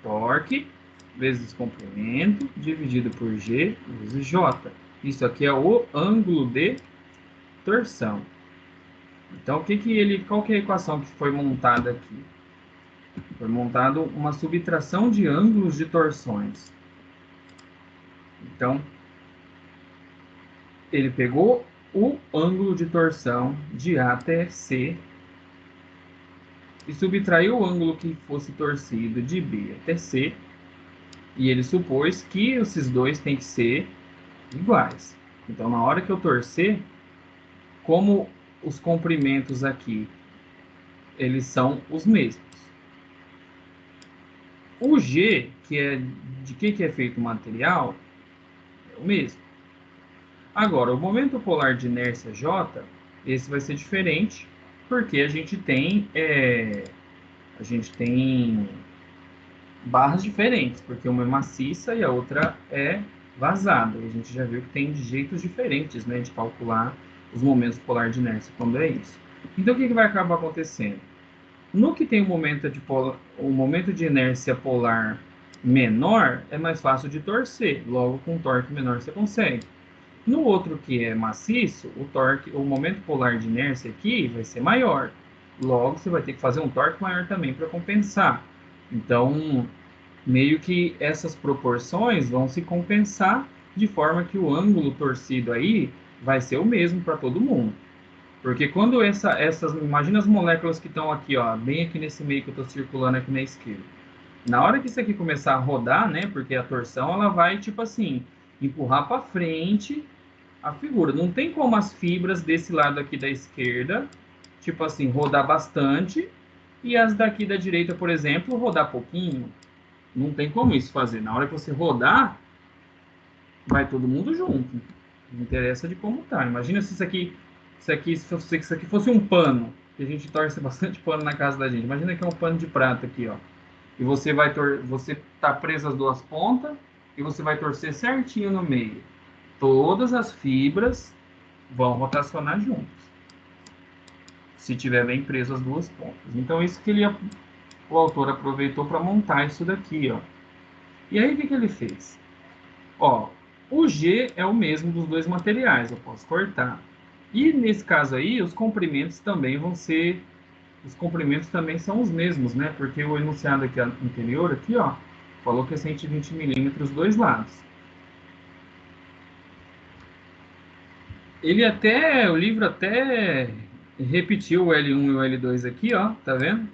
Torque vezes comprimento dividido por G vezes J. Isso aqui é o ângulo de torção. Então, qual que é a equação que foi montada aqui? Foi montado uma subtração de ângulos de torções. Então, ele pegou o ângulo de torção de A até C e subtraiu o ângulo que fosse torcido de B até C, e ele supôs que esses dois têm que ser iguais. Então, na hora que eu torcer, como os comprimentos aqui, eles são os mesmos. O G, que é de que é feito o material, é o mesmo. Agora, o momento polar de inércia J, esse vai ser diferente, porque a gente tem barras diferentes, porque uma é maciça e a outra é vazada. E a gente já viu que tem jeitos diferentes, né, de calcular os momentos polares de inércia quando é isso. Então, o que vai acabar acontecendo? No que tem um momento de inércia polar menor, é mais fácil de torcer. Logo, com torque menor você consegue. No outro que é maciço, o momento polar de inércia aqui vai ser maior. Logo, você vai ter que fazer um torque maior também para compensar. Então, meio que essas proporções vão se compensar de forma que o ângulo torcido aí vai ser o mesmo para todo mundo. Porque quando imagina as moléculas que estão aqui, ó, bem aqui nesse meio que eu estou circulando aqui na esquerda. Na hora que isso aqui começar a rodar, né, porque a torção ela vai, tipo assim, empurrar para frente a figura. Não tem como as fibras desse lado aqui da esquerda, tipo assim, rodar bastante, e as daqui da direita, por exemplo, rodar pouquinho. Não tem como isso fazer. Na hora que você rodar, vai todo mundo junto. Não interessa de como tá. Imagina se isso aqui fosse um pano, que a gente torce bastante pano na casa da gente. Imagina que é um pano de prata aqui, ó. E você tá preso as duas pontas e você vai torcer certinho no meio. Todas as fibras vão rotacionar juntas, se tiver bem preso as duas pontas. Então, isso que o autor aproveitou para montar isso daqui, ó. E aí, o que ele fez? Ó, o G é o mesmo dos dois materiais, eu posso cortar. E, nesse caso aí, os comprimentos também são os mesmos, né? Porque o enunciado aqui anterior, aqui, ó, falou que é 120 milímetros dois lados. O livro até repetiu o L1 e o L2 aqui, ó, tá vendo?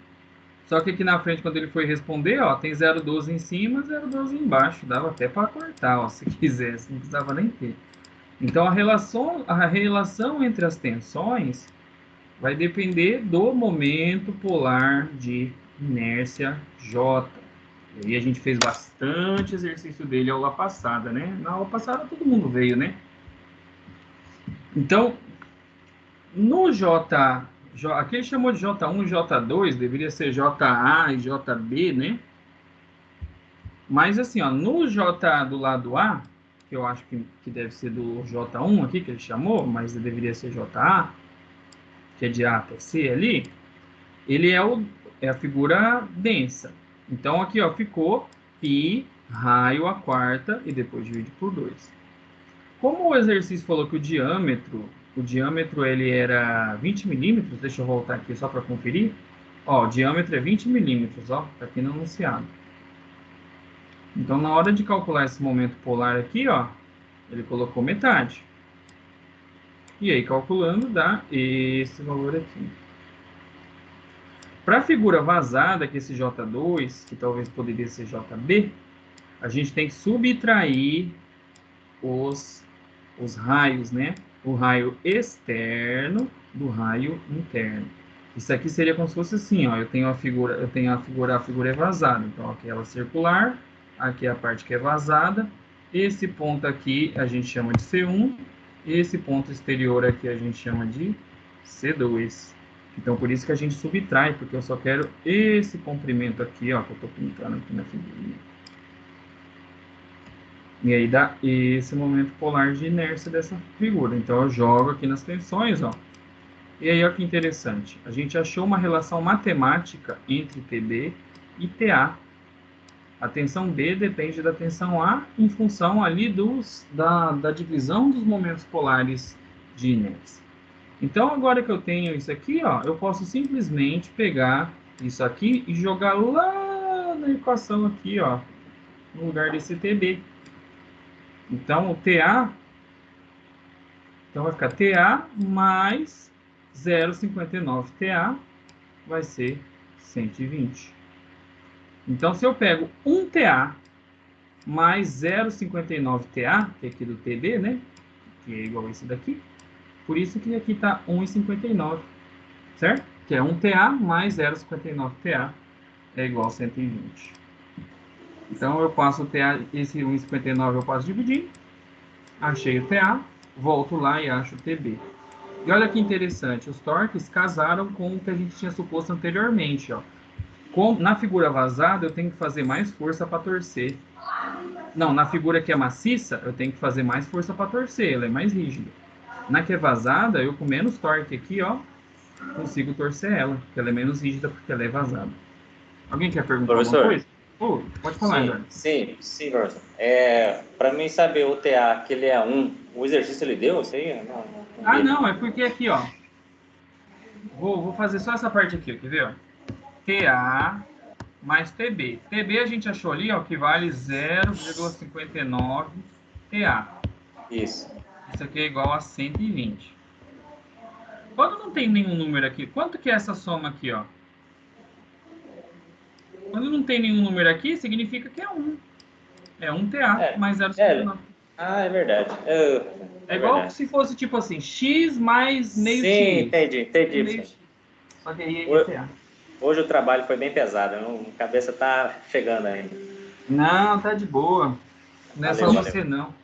Só que aqui na frente, quando ele foi responder, ó, tem 0,12 em cima e 0,12 embaixo. Dava até para cortar, ó, se quisesse, não precisava nem ter. Então, a relação entre as tensões vai depender do momento polar de inércia J. E aí a gente fez bastante exercício dele aula passada, né? Na aula passada todo mundo veio, né? Então, no aqui ele chamou de J1 e J2, deveria ser JA e JB, né? Mas assim, ó, no J do lado A, que eu acho que deve ser do J1 aqui, que ele chamou, mas deveria ser JA, que é de A até C ali, ele é a figura densa. Então, aqui, ó, ficou π raio a quarta e depois divide por 2. Como o exercício falou que o diâmetro ele era 20 milímetros, deixa eu voltar aqui só para conferir. Ó, o diâmetro é 20 milímetros, ó, tá aqui no enunciado. Então, na hora de calcular esse momento polar aqui, ó, ele colocou metade. E aí, calculando, dá esse valor aqui. Para a figura vazada, que é esse J2, que talvez poderia ser JB, a gente tem que subtrair os raios, né? O raio externo do raio interno. Isso aqui seria como se fosse assim, ó. A figura é vazada. Então, aqui é ela circular, aqui é a parte que é vazada. Esse ponto aqui a gente chama de C1. Esse ponto exterior aqui a gente chama de C2. Então, por isso que a gente subtrai, porque eu só quero esse comprimento aqui, ó, que eu estou pintando aqui na figurinha. E aí dá esse momento polar de inércia dessa figura. Então, eu jogo aqui nas tensões, ó. E aí, olha que interessante. A gente achou uma relação matemática entre TB e TA. A tensão B depende da tensão A em função ali da divisão dos momentos polares de inércia. Então, agora que eu tenho isso aqui, ó, eu posso simplesmente pegar isso aqui e jogar lá na equação aqui, ó, no lugar desse TB. Então, o TA, então vai ficar TA mais 0,59 TA vai ser 120. Então, se eu pego 1 TA mais 0,59 TA, que é aqui do TB, né? Que é igual a esse daqui. Por isso que aqui está 1,59, certo? Que é 1 TA mais 0,59 TA é igual a 120. Então, eu passo o TA, esse 1,59 eu passo dividindo. Achei o TA, volto lá e acho o TB. E olha que interessante, os torques casaram com o que a gente tinha suposto anteriormente, ó. Na figura vazada, eu tenho que fazer mais força para torcer. Não, na figura que é maciça, eu tenho que fazer mais força para torcer, ela é mais rígida. Na que é vazada, eu com menos torque aqui, ó, consigo torcer ela, porque ela é menos rígida porque ela é vazada. Alguém quer perguntar Professor? alguma coisa? Pode falar, Eduardo. Sim, professor. Para mim saber o TA, que ele é 1, o exercício ele deu, isso aí? Não, é porque aqui, ó, vou fazer só essa parte aqui, ó, quer ver, ó? TA mais TB. TB a gente achou ali, ó, que vale 0,59 TA. Isso. Isso aqui é igual a 120. Quando não tem nenhum número aqui, quanto que é essa soma aqui, ó? Quando não tem nenhum número aqui, significa que é 1. É 1 TA mais 0,59. É verdade. É igual verdade. Se fosse tipo assim, X mais meio X. Sim, entendi. Meio X. Só que aí é TA. Hoje o trabalho foi bem pesado, a cabeça tá chegando ainda. Não, tá de boa. Não é valeu, só você não.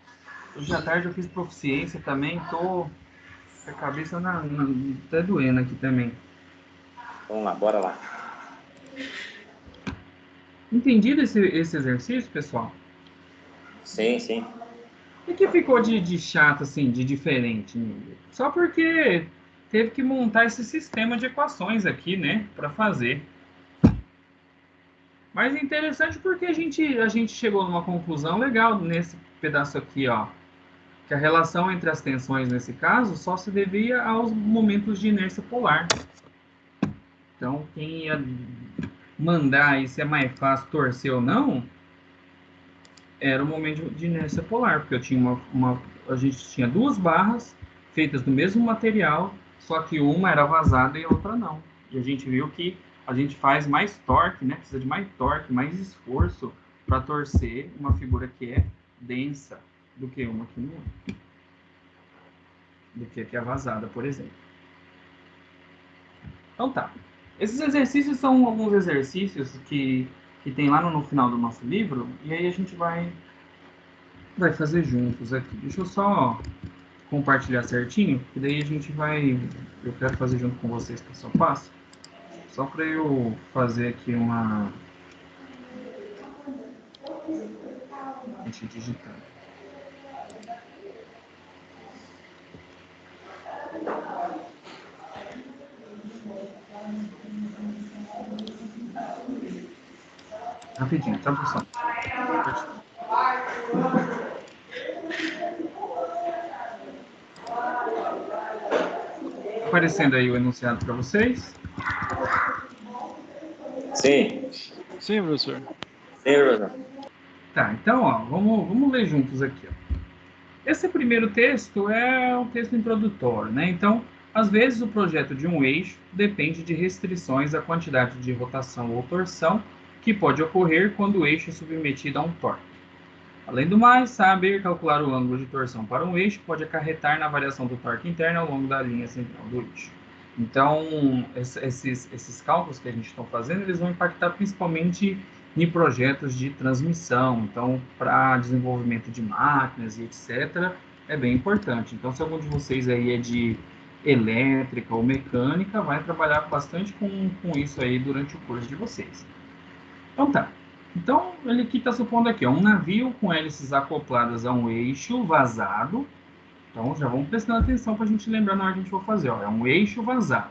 Hoje à tarde eu fiz proficiência também, tô com a cabeça até doendo aqui também. Vamos lá, bora lá. Entendido esse exercício, pessoal? Sim. E que ficou de chato, assim, de diferente? Só porque teve que montar esse sistema de equações aqui, né, para fazer. Mas é interessante porque a gente chegou numa conclusão legal nesse pedaço aqui, ó, que a relação entre as tensões nesse caso só se devia aos momentos de inércia polar. Então, quem ia mandar aí se é mais fácil torcer ou não, era o momento de inércia polar, porque eu tinha a gente tinha duas barras feitas do mesmo material, só que uma era vazada e a outra não. E a gente viu que a gente faz mais torque, né? Precisa de mais torque, mais esforço para torcer uma figura que é densa do que uma que não é. Do que a que é vazada, por exemplo. Então tá. Esses exercícios são alguns exercícios que tem lá no final do nosso livro, e aí a gente vai fazer juntos aqui. Deixa eu só compartilhar certinho, que daí a gente eu quero fazer junto com vocês passo a passo, só para eu fazer aqui uma... A gente digitando. Rapidinho, tá, pessoal? Aparecendo aí o enunciado para vocês? Sim, professor. Tá, então, ó, vamos ler juntos aqui, ó. Esse primeiro texto é um texto introdutório, né? Então, às vezes o projeto de um eixo depende de restrições à quantidade de rotação ou torção que pode ocorrer quando o eixo é submetido a um torque. Além do mais, saber calcular o ângulo de torção para um eixo pode acarretar na variação do torque interno ao longo da linha central do eixo. Então, esses cálculos que a gente está fazendo, eles vão impactar principalmente em projetos de transmissão. Então, para desenvolvimento de máquinas e etc., é bem importante. Então, se algum de vocês aí é de elétrica ou mecânica, vai trabalhar bastante com isso aí durante o curso de vocês. Então tá. Então, ele aqui está supondo aqui, ó, um navio com hélices acopladas a um eixo vazado. Então, já vamos prestando atenção para a gente lembrar na hora que a gente for fazer. Ó, é um eixo vazado.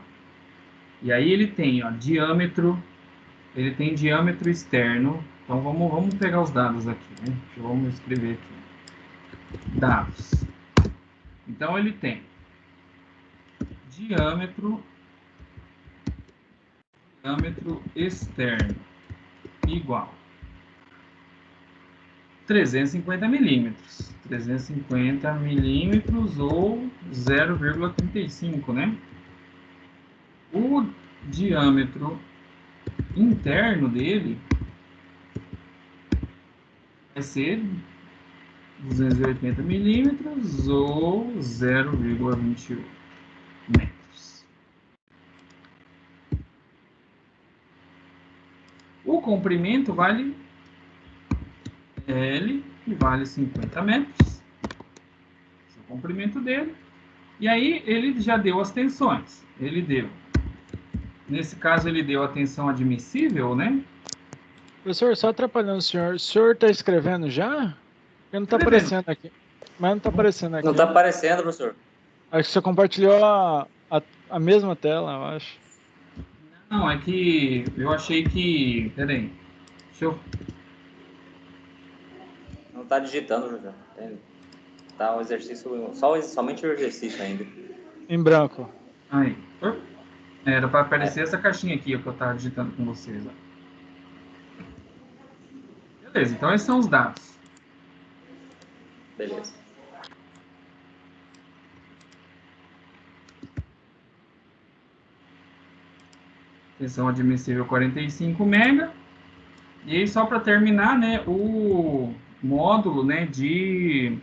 E aí ele tem, ó, diâmetro externo. Então, vamos pegar os dados aqui, né? Vamos escrever aqui. Dados. Então, ele tem diâmetro externo igual 350 milímetros. 350 milímetros ou 0,35, né? O diâmetro interno dele vai ser 280 milímetros ou 0,28 metros. O comprimento vale L, que vale 50 metros. Esse é o comprimento dele. E aí ele já deu as tensões. Ele deu. Nesse caso, ele deu a tensão admissível, né? Professor, só atrapalhando o senhor está escrevendo já? Porque não está aparecendo aqui. Mas não está aparecendo aqui. Não está aparecendo, professor. Acho que você compartilhou a mesma tela, eu acho. Não, é que eu achei que... Peraí. Deixa eu... Não está digitando, José. Tá um exercício... Somente o exercício ainda. Em branco. Aí. Era para aparecer essa caixinha aqui, ó, que eu estava digitando com vocês. Ó. Beleza, então esses são os dados. Beleza. Tensão admissível 45 MB. E aí, só para terminar, né, o módulo, né, de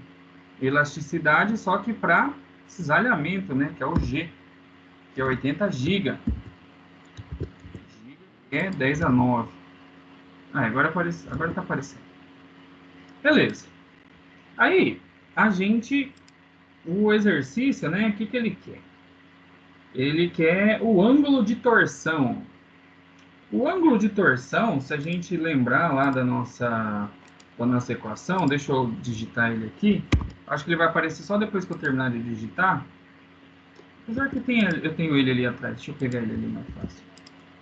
elasticidade, só que para cisalhamento, né, que é o G, que é 80 GB. É 10/9. Agora está aparecendo. Beleza. Aí, o exercício, né, o que ele quer? Ele quer o ângulo de torção. O ângulo de torção, se a gente lembrar lá da nossa equação, deixa eu digitar ele aqui. Acho que ele vai aparecer só depois que eu terminar de digitar. Apesar que eu tenho ele ali atrás. Deixa eu pegar ele ali mais fácil.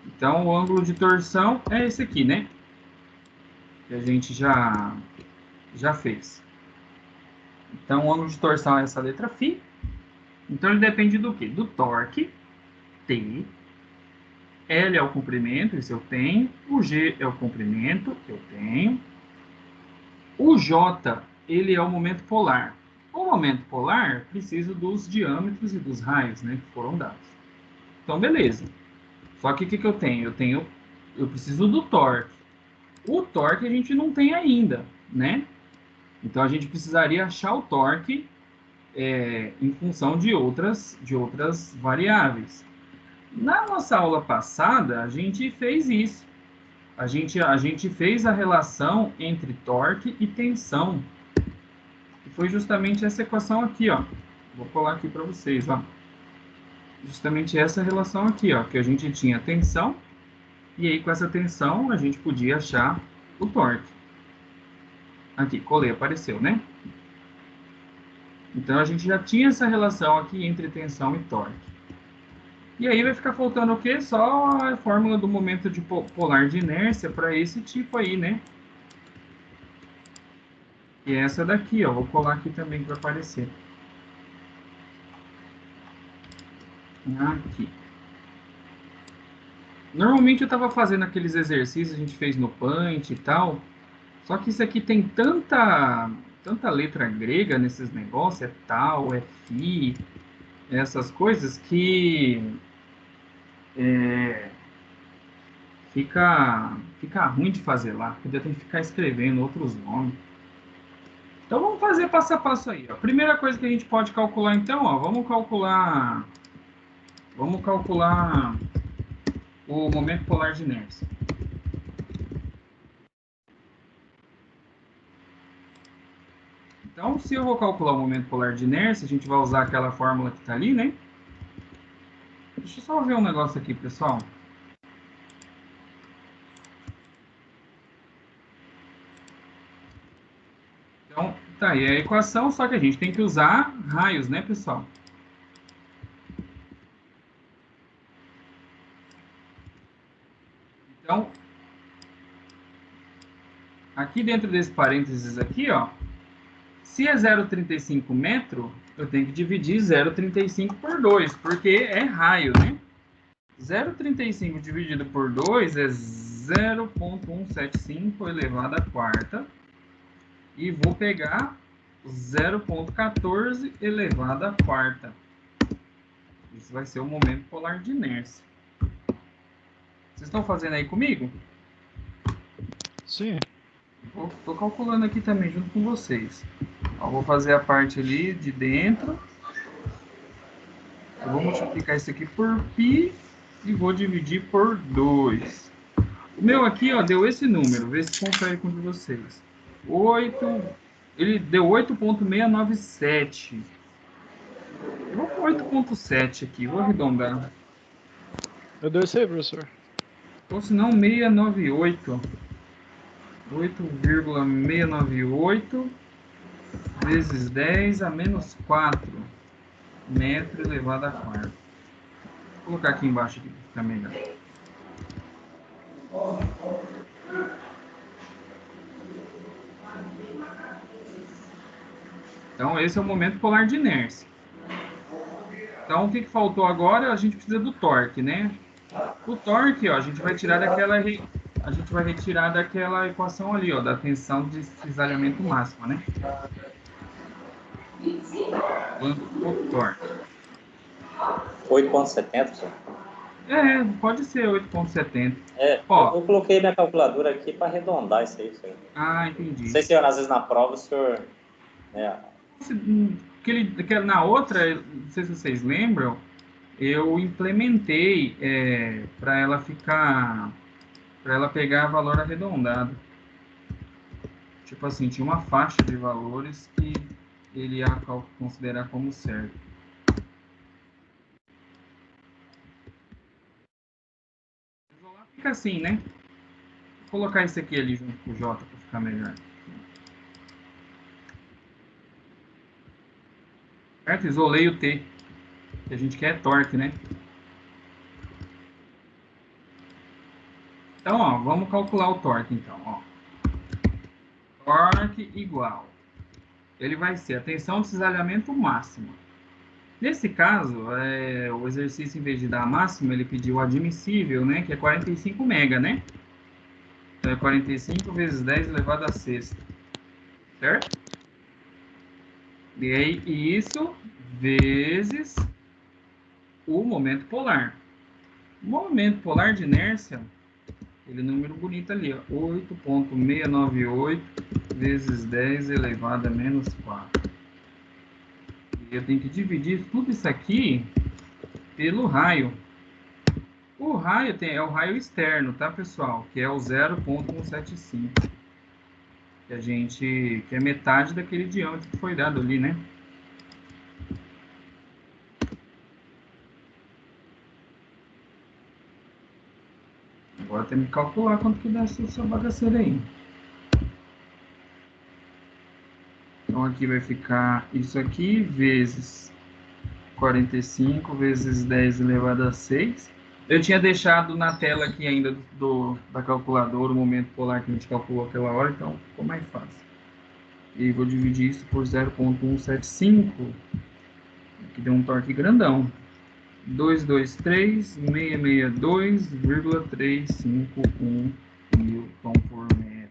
Então, o ângulo de torção é esse aqui, né? Que a gente já fez. Então, o ângulo de torção é essa letra φ. Então, ele depende do quê? Do torque, T. L é o comprimento, isso eu tenho. O G é o comprimento, eu tenho. O J, ele é o momento polar. O momento polar precisa dos diâmetros e dos raios, né, que foram dados. Então, beleza. Só que o que eu tenho? Eu preciso do torque. O torque a gente não tem ainda, né? Então, a gente precisaria achar o torque em função de outras variáveis. Na nossa aula passada, a gente fez isso. A gente fez a relação entre torque e tensão. Que foi justamente essa equação aqui, ó. Vou colar aqui para vocês, ó. Justamente essa relação aqui, ó. Que a gente tinha tensão. E aí, com essa tensão, a gente podia achar o torque. Aqui, colei, apareceu, né? Então, a gente já tinha essa relação aqui entre tensão e torque. E aí vai ficar faltando o quê? Só a fórmula do momento de polar de inércia para esse tipo aí, né? E essa daqui, ó. Vou colar aqui também para aparecer. Aqui. Normalmente eu estava fazendo aqueles exercícios que a gente fez no Paint e tal. Só que isso aqui tem tanta letra grega nesses negócios. É tal, é fi, essas coisas que... fica ruim de fazer lá, porque eu tenho que ficar escrevendo outros nomes. Então vamos fazer passo a passo aí. Ó. Primeira coisa que a gente pode calcular então, ó, vamos calcular o momento polar de inércia. Então, se eu vou calcular o momento polar de inércia, a gente vai usar aquela fórmula que está ali, né? Deixa eu só ver um negócio aqui, pessoal. Então, tá aí a equação, só que a gente tem que usar raios, né, pessoal? Então, aqui dentro desse parênteses aqui, ó, se é 0,35 metro, eu tenho que dividir 0,35 por 2, porque é raio, né? 0,35 dividido por 2 é 0,175 elevado à quarta. E vou pegar 0,14 elevado à quarta. Isso vai ser o momento polar de inércia. Vocês estão fazendo aí comigo? Sim. Estou calculando aqui também junto com vocês. Ó, vou fazer a parte ali de dentro. Eu vou multiplicar isso aqui por π e vou dividir por 2. O meu aqui, ó, deu esse número. Vê se confere com vocês. Ele deu 8,697. Eu vou com 8,7 aqui, vou arredondar. Eu dou isso aí, professor. Ou se não, 698. 8,698 vezes 10 a menos 4 metro elevado a quarto. Vou colocar aqui embaixo para ficar melhor. Então, esse é o momento polar de inércia. Então, o que faltou agora? A gente precisa do torque, né? O torque, ó, a gente vai tirar daquela... A gente vai retirar daquela equação ali, ó, da tensão de cisalhamento máxima, né? O torque. 8,70, professor? Pode ser 8,70. Eu coloquei minha calculadora aqui para arredondar isso aí, senhor. Ah, entendi. Não sei se às vezes na prova o senhor... Na outra, não sei se vocês lembram, eu implementei para ela ficar... Para ela pegar valor arredondado. Tipo assim, tinha uma faixa de valores que ele ia considerar como certo. Fica assim, né? Vou colocar esse aqui ali junto com o J para ficar melhor. Certo? Isolei o T. Que a gente quer torque, né? Então, ó, vamos calcular o torque, então, ó. Torque igual. Ele vai ser a tensão de cisalhamento máxima. Nesse caso, o exercício, em vez de dar a máxima, ele pediu o admissível, né? Que é 45 mega, né? Então, é 45 vezes 10 elevado a sexta. Certo? E aí, isso vezes o momento polar. O momento polar de inércia, aquele número bonito ali, ó, 8,698 vezes 10 elevado a menos 4. E eu tenho que dividir tudo isso aqui pelo raio. O raio é o raio externo, tá, pessoal? Que é o 0,175. Que é metade daquele diâmetro que foi dado ali, né? Agora tem que calcular quanto que dá essa bagaceira aí. Então, aqui vai ficar isso aqui vezes 45 vezes 10 elevado a 6. Eu tinha deixado na tela aqui ainda da calculadora o momento polar que a gente calculou aquela hora, então ficou mais fácil. E vou dividir isso por 0,175, que deu um torque grandão. 223.662,351 Newton por metro.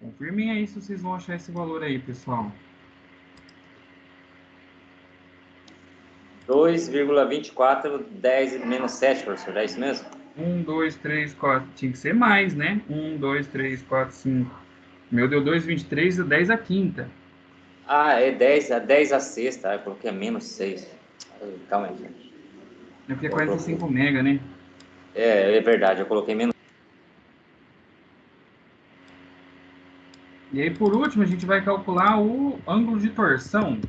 Confirmem aí se vocês vão achar esse valor aí, pessoal. 2,24, 10 menos 7, professor, é isso mesmo? 1, 2, 3, 4, tinha que ser mais, né? 1, 2, 3, 4, 5. Meu deu 2,23 e 10 a quinta. Ah, é 10 a sexta, eu coloquei a menos 6. Calma aí, gente. É porque é 45 mega, né? É verdade, eu coloquei menos. E aí, por último, a gente vai calcular o ângulo de torção.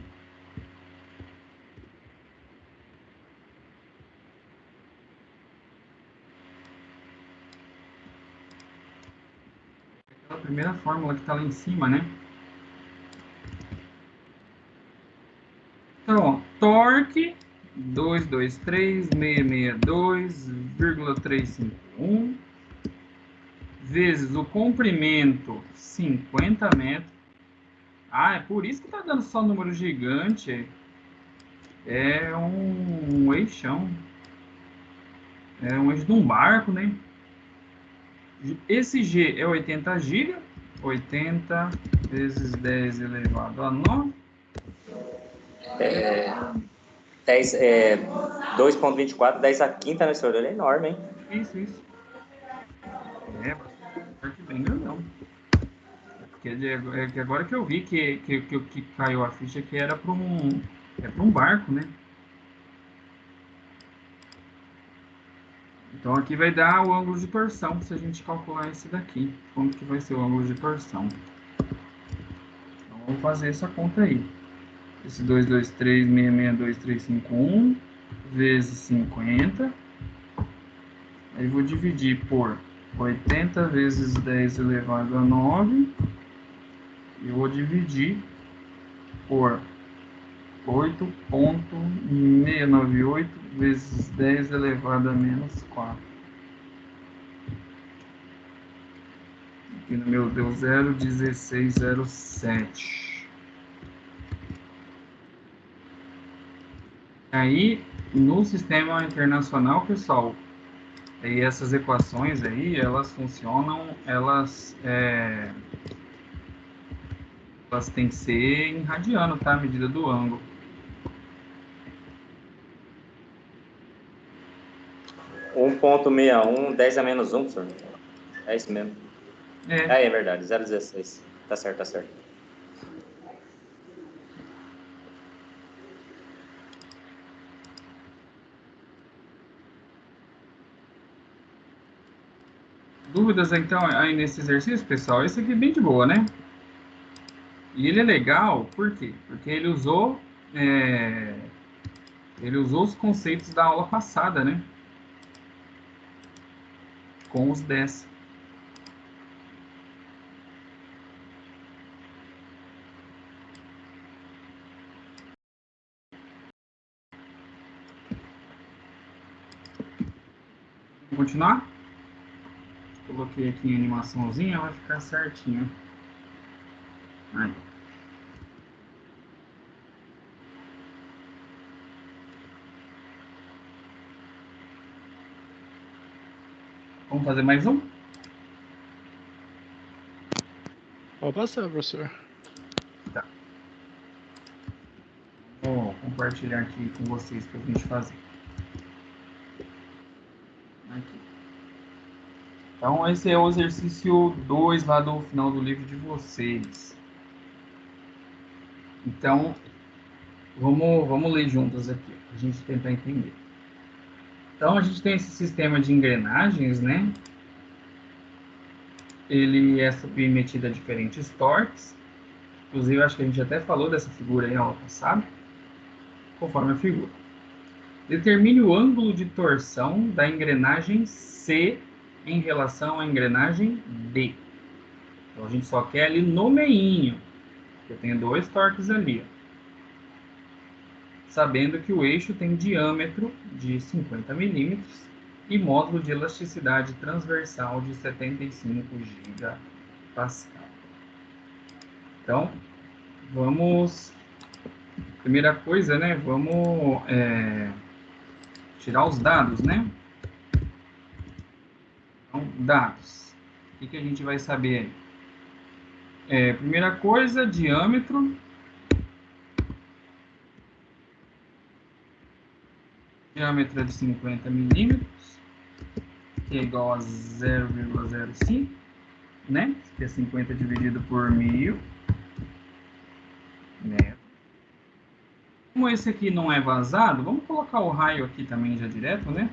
Aquela primeira fórmula que está lá em cima, né? Então, ó, torque 223.662,351 vezes o comprimento 50 metros. Ah, é por isso que tá dando só número gigante. É um eixão. É um eixo de um barco, né? Esse G é 80 GB. 80 vezes 10 elevado a 9. 2,24, 10 a quinta, né, senhor? Ele é enorme, hein? Isso. É bem grandão. É que agora que eu vi que caiu a ficha que era para um barco, né? Então aqui vai dar o ângulo de torção se a gente calcular esse daqui. Como que vai ser o ângulo de torção? Então vamos fazer essa conta aí. esse 223,662,351 vezes 50. Aí vou dividir por 80 vezes 10 elevado a 9. E vou dividir por 8,698 vezes 10 elevado a menos 4. Aqui no meu deu 0,1607. Aí, no sistema internacional, pessoal, aí essas equações aí, elas funcionam, elas têm que ser em radiano, tá? A medida do ângulo. Um 1,61, 10 a menos 1, senhor. É isso mesmo. É verdade, 0,16. Tá certo, tá certo. Dúvidas, então, aí nesse exercício, pessoal? Esse aqui é bem de boa, né? E ele é legal, por quê? Porque ele usou os conceitos da aula passada, né? Com os 10. Vamos continuar? Coloquei aqui em animaçãozinha, vai ficar certinho. Aí. Vamos fazer mais um? Pode passar, professor. Tá. Vou compartilhar aqui com vocês para a gente fazer. Aqui. Então, esse é o exercício 2 lá do final do livro de vocês. Então, vamos ler juntos aqui, para a gente tentar entender. Então, a gente tem esse sistema de engrenagens, né? Ele é submetido a diferentes torques. Inclusive, acho que a gente até falou dessa figura aí na aula passada. Conforme a figura. Determine o ângulo de torção da engrenagem C em relação à engrenagem D. Então, a gente só quer ali no meinho. Eu tenho 2 torques ali. Ó. Sabendo que o eixo tem diâmetro de 50 milímetros e módulo de elasticidade transversal de 75 gigapascal. Então, vamos... Primeira coisa, né? Vamos tirar os dados, né? Então, dados. O que a gente vai saber aí? Primeira coisa, diâmetro. Diâmetro é de 50 milímetros, que é igual a 0,05, né? Que é 50 dividido por 1000 metros. Como esse aqui não é vazado, vamos colocar o raio aqui também já direto, né?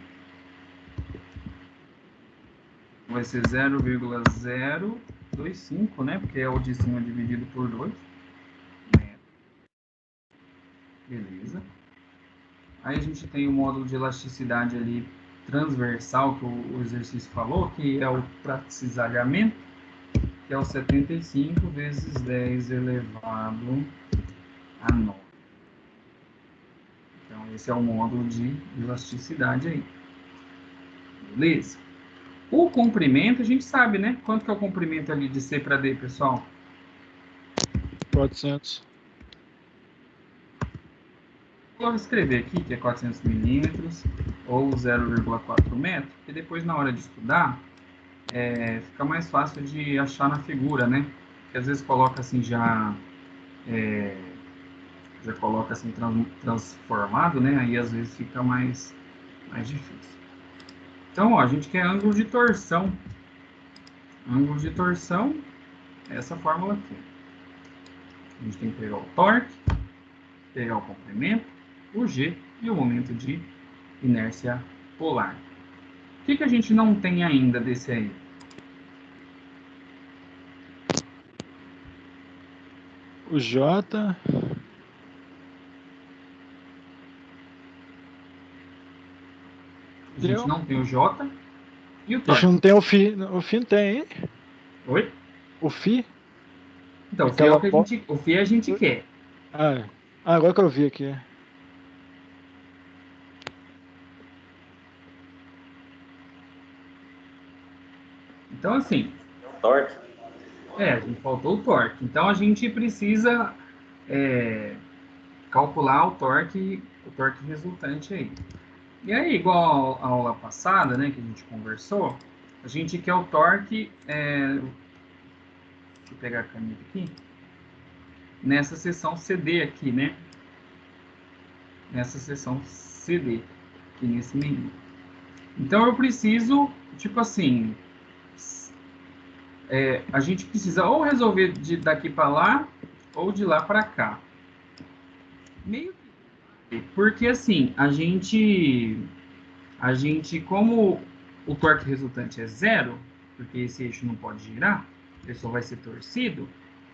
Vai ser 0,025, né? Porque é o de cima dividido por 2. Beleza. Aí a gente tem o módulo de elasticidade ali transversal, que o exercício falou, que é o praticidade, que é o 75 vezes 10 elevado a 9. Então, esse é o módulo de elasticidade aí. Beleza? O comprimento, a gente sabe, né? Quanto que é o comprimento ali de C para D, pessoal? 400. Vou escrever aqui que é 400 milímetros ou 0,4 metros, porque depois, na hora de estudar, fica mais fácil de achar na figura, né? Porque às vezes coloca assim já coloca assim transformado, né? Aí às vezes fica mais difícil. Então, ó, a gente quer ângulo de torção. Ângulo de torção é essa fórmula aqui. A gente tem que pegar o torque, pegar o comprimento, o G e o momento de inércia polar. O que a gente não tem ainda desse aí? O J A gente não tem o J e o torque. A gente não tem o Φ. O Φ não tem, hein? Oi? O Φ? Então, o Φ é o que a gente quer. Agora que eu vi aqui. Então, assim... Torque. A gente faltou o torque. Então, a gente precisa calcular o torque resultante aí. E aí, igual a aula passada, né, que a gente conversou, a gente quer o torque... deixa eu pegar a caneta aqui. Nessa seção CD aqui, né? Nessa seção CD, aqui nesse menu. Então, eu preciso, tipo assim... a gente precisa ou resolver daqui para lá, ou de lá para cá. Meio que... Porque, assim, a gente, como o torque resultante é zero, porque esse eixo não pode girar, ele só vai ser torcido,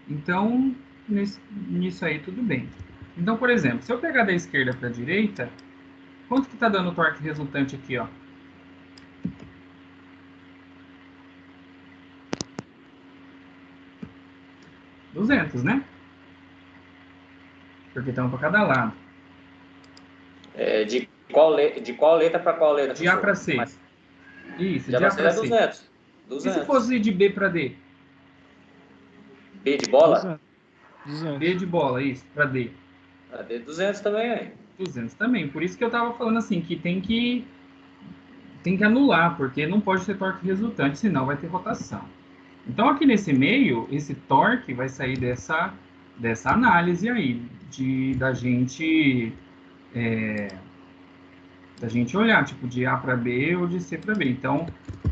então, nisso aí tudo bem. Então, por exemplo, se eu pegar da esquerda para a direita, quanto que está dando o torque resultante aqui, ó? 200, né? Porque estão para cada lado. De qual letra para qual letra? De A para C. Isso, de A para C. 200. E se fosse de B para D? B de bola? 200. B de bola, isso, para D. Para D, 200 também, aí. 200 também. Por isso que eu estava falando assim, que tem que anular, porque não pode ter torque resultante, senão vai ter rotação. Então, aqui nesse meio, esse torque vai sair dessa análise aí, da gente olhar, tipo, de A para B ou de C para B. Então,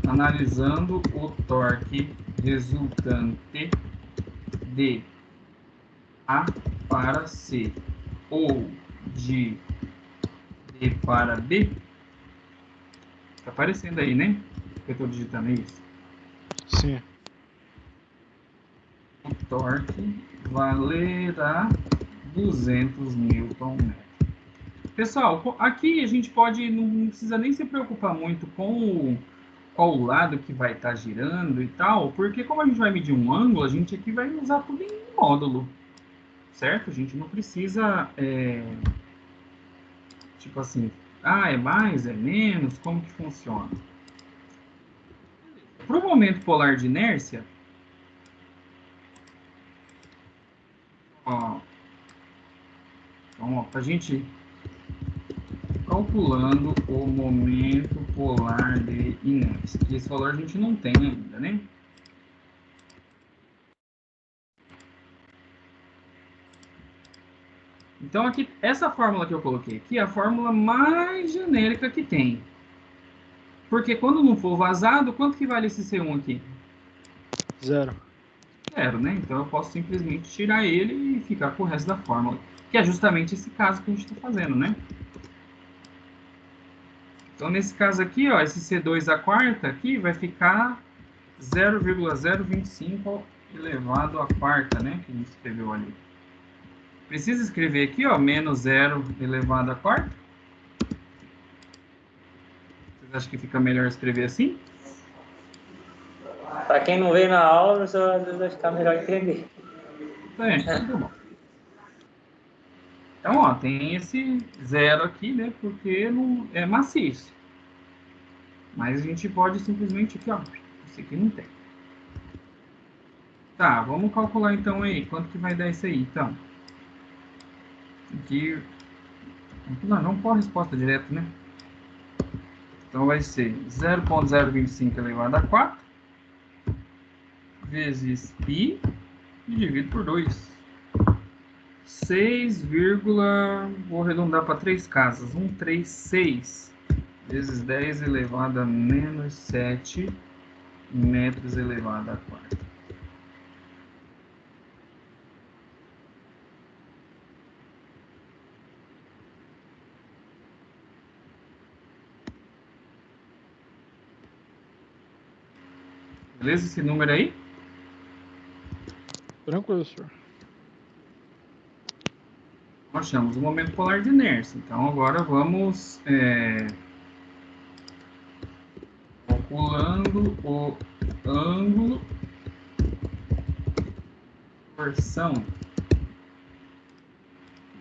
analisando o torque resultante de A para C ou de D para B, tá aparecendo aí, né? Eu estou digitando isso. Sim. O torque valerá 200 Nm. Pessoal, aqui a gente não precisa nem se preocupar muito com qual lado que vai estar girando e tal, porque como a gente vai medir um ângulo, a gente aqui vai usar tudo em módulo, certo? A gente não precisa, tipo assim, é mais, é menos, como que funciona? Para o momento polar de inércia, então, para a gente calculando o momento polar de inércia, que esse valor a gente não tem ainda, né? Então, aqui, essa fórmula que eu coloquei aqui é a fórmula mais genérica que tem. Porque quando não for vazado, quanto que vale esse C1 aqui? 0. 0, né? Então, eu posso simplesmente tirar ele e ficar com o resto da fórmula. Que é justamente esse caso que a gente está fazendo, né? Então, nesse caso aqui, ó, esse C2 à quarta aqui vai ficar 0,025 elevado à quarta, né? Que a gente escreveu ali. Precisa escrever aqui, ó, menos 0 elevado à quarta. Vocês acham que fica melhor escrever assim? Para quem não veio na aula, vai ficar melhor entender. Muito bom. Então, ó, tem esse 0 aqui, né? Porque não é maciço. Mas a gente pode simplesmente aqui, ó. Esse aqui não tem. Tá, vamos calcular então aí. Quanto que vai dar isso aí, então? Aqui... Não, vamos pôr a resposta direta, né? Então vai ser 0,025 elevado a 4 vezes π e dividido por 2. 6, vou arredondar para 3 casas. 136 vezes 10 elevado a menos 7 metros elevado a 4. Beleza esse número aí? Tranquilo, senhor. Nós achamos o momento polar de inércia. Então, agora vamos calculando o ângulo torção.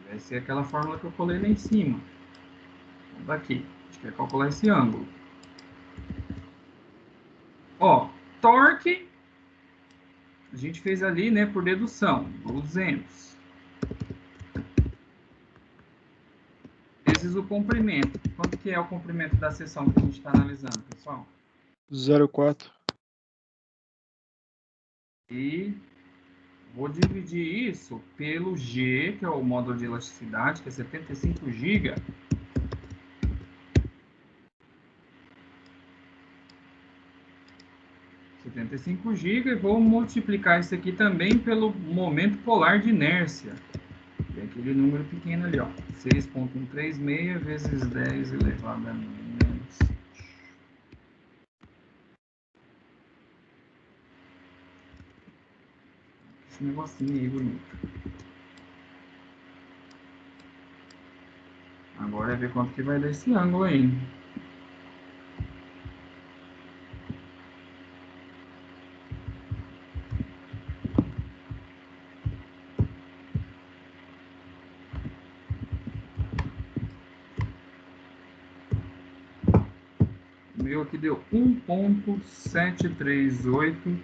Vai ser aquela fórmula que eu colei lá em cima. Vamos aqui. A gente quer calcular esse ângulo. Ó, torque, a gente fez ali, né, por dedução, 200. Vezes o comprimento. Quanto que é o comprimento da seção que a gente está analisando, pessoal? 0,4. E vou dividir isso pelo G, que é o módulo de elasticidade, que é 75 GB. GB, e vou multiplicar isso aqui também pelo momento polar de inércia. É aquele número pequeno ali, ó. 6,136 vezes 10 elevado a menos. Esse negocinho aí bonito. Agora é ver quanto que vai dar esse ângulo aí. O meu aqui deu 1,738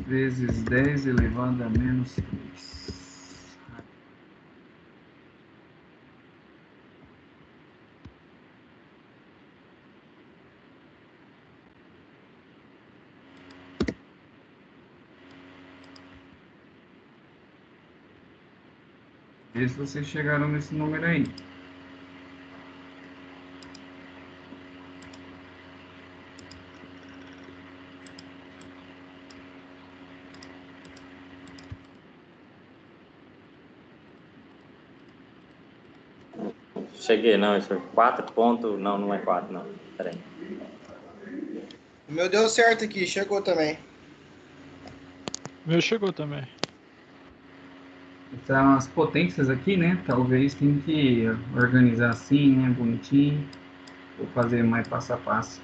vezes 10 elevado a menos 3. Vê se vocês chegaram nesse número aí. Cheguei, não, isso é 4 pontos. Não, não é 4, não. Pera aí. O meu deu certo aqui, chegou também. O meu chegou também. Então, as potências aqui, né? Talvez tem que organizar assim, né? Bonitinho. Vou fazer mais passo a passo.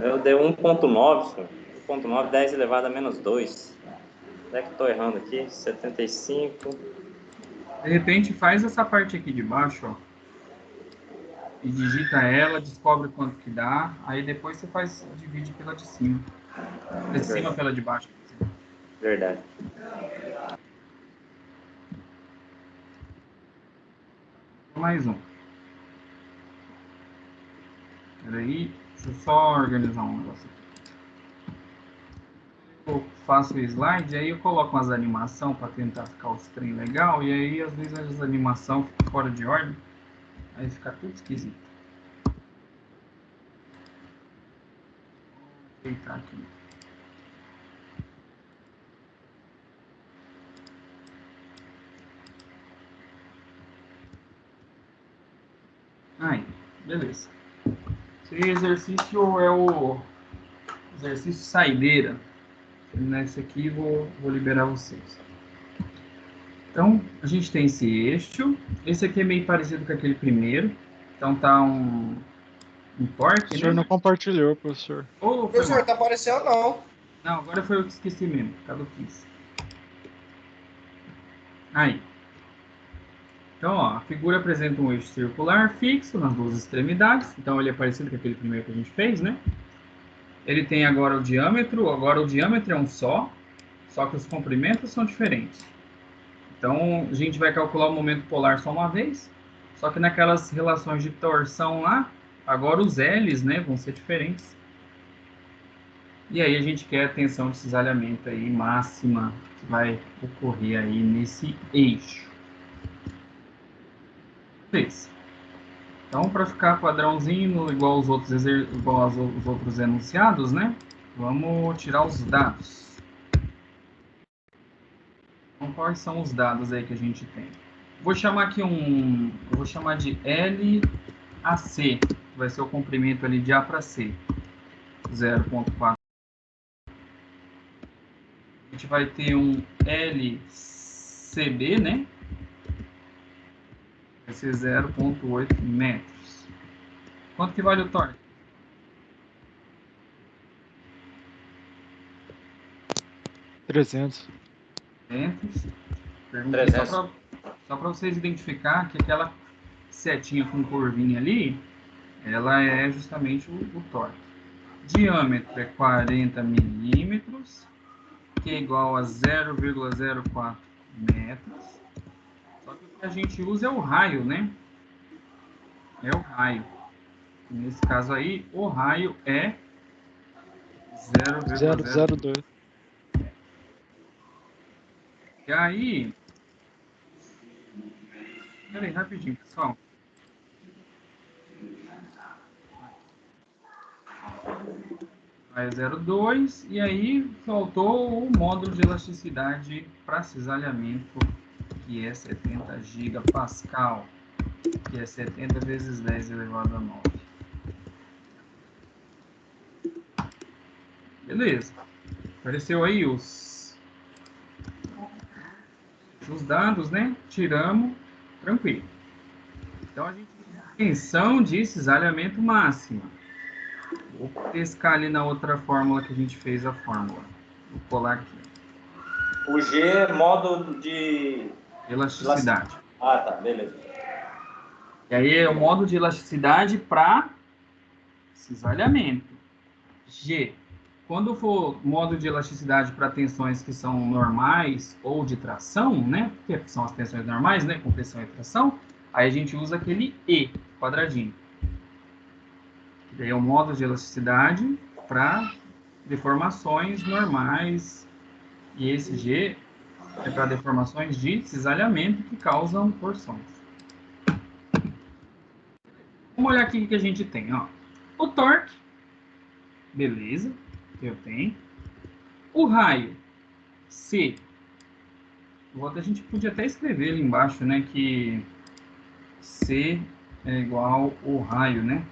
Eu dei 1,9, senhor. 1,9, 10 elevado a menos 2. Onde é que eu estou errando aqui? 75. De repente, faz essa parte aqui de baixo, ó. E digita ela, descobre quanto que dá. Aí depois você divide pela de cima. De cima pela de baixo. Verdade. Mais um. Peraí, deixa eu só organizar um negócio aqui. Eu faço o slide, aí eu coloco umas animações para tentar ficar os trem legal, e aí às vezes as animações ficam fora de ordem, aí fica tudo esquisito. Vou deitar aqui. Aí, beleza. Esse exercício é o exercício saideira. Nesse aqui vou liberar vocês. Então, a gente tem esse eixo. Esse aqui é meio parecido com aquele primeiro. Então tá um torque, O senhor não compartilhou, professor. O professor, tá aparecendo não. Não, agora foi eu que esqueci mesmo. Caduquice. Aí. Então, ó, a figura apresenta um eixo circular fixo nas duas extremidades. Então, ele é parecido com aquele primeiro que a gente fez, né? Ele tem agora o diâmetro é um só que os comprimentos são diferentes. Então, a gente vai calcular o momento polar só uma vez, só que naquelas relações de torção lá, agora os L's, né, vão ser diferentes. E aí a gente quer a tensão de cisalhamento aí máxima que vai ocorrer aí nesse eixo. Beleza. Então, para ficar padrãozinho, igual os outros enunciados, né? Vamos tirar os dados. Então, quais são os dados aí que a gente tem? Vou chamar aqui eu vou chamar de LAC, que vai ser o comprimento ali de A para C, 0,4. A gente vai ter um LCB, né? Vai ser 0,8 metros. Quanto que vale o torque? 300. 300. Só para vocês identificar que aquela setinha com curvinha ali, ela é justamente o torque. Diâmetro é 40 milímetros, que é igual a 0,04 metros. Só que o que a gente usa é o raio, né? É o raio. Nesse caso aí, o raio é 0,02. E aí... Peraí, rapidinho, pessoal. Aí é 0,2 e aí faltou o módulo de elasticidade para cisalhamento, que é 70 gigapascal, que é 70 vezes 10 elevado a 9. Beleza. Apareceu aí os dados, né? Tiramos, tranquilo. Então a gente tem tensão de cisalhamento máxima. Vou pescar ali na outra fórmula que a gente fez a fórmula. Vou colar aqui. O G é módulo de elasticidade. Ah, tá, beleza. E aí é o módulo de elasticidade para cisalhamento. G. Quando for módulo de elasticidade para tensões que são normais ou de tração, né? Que são as tensões normais, né? Compressão e tração. Aí a gente usa aquele E, quadradinho. Daí é o módulo de elasticidade para deformações normais. E esse G é para deformações de cisalhamento que causam torções. Vamos olhar aqui o que a gente tem. Ó. O torque, beleza, eu tenho. O raio, C. A gente podia até escrever ali embaixo, né, que C é igual ao raio, né?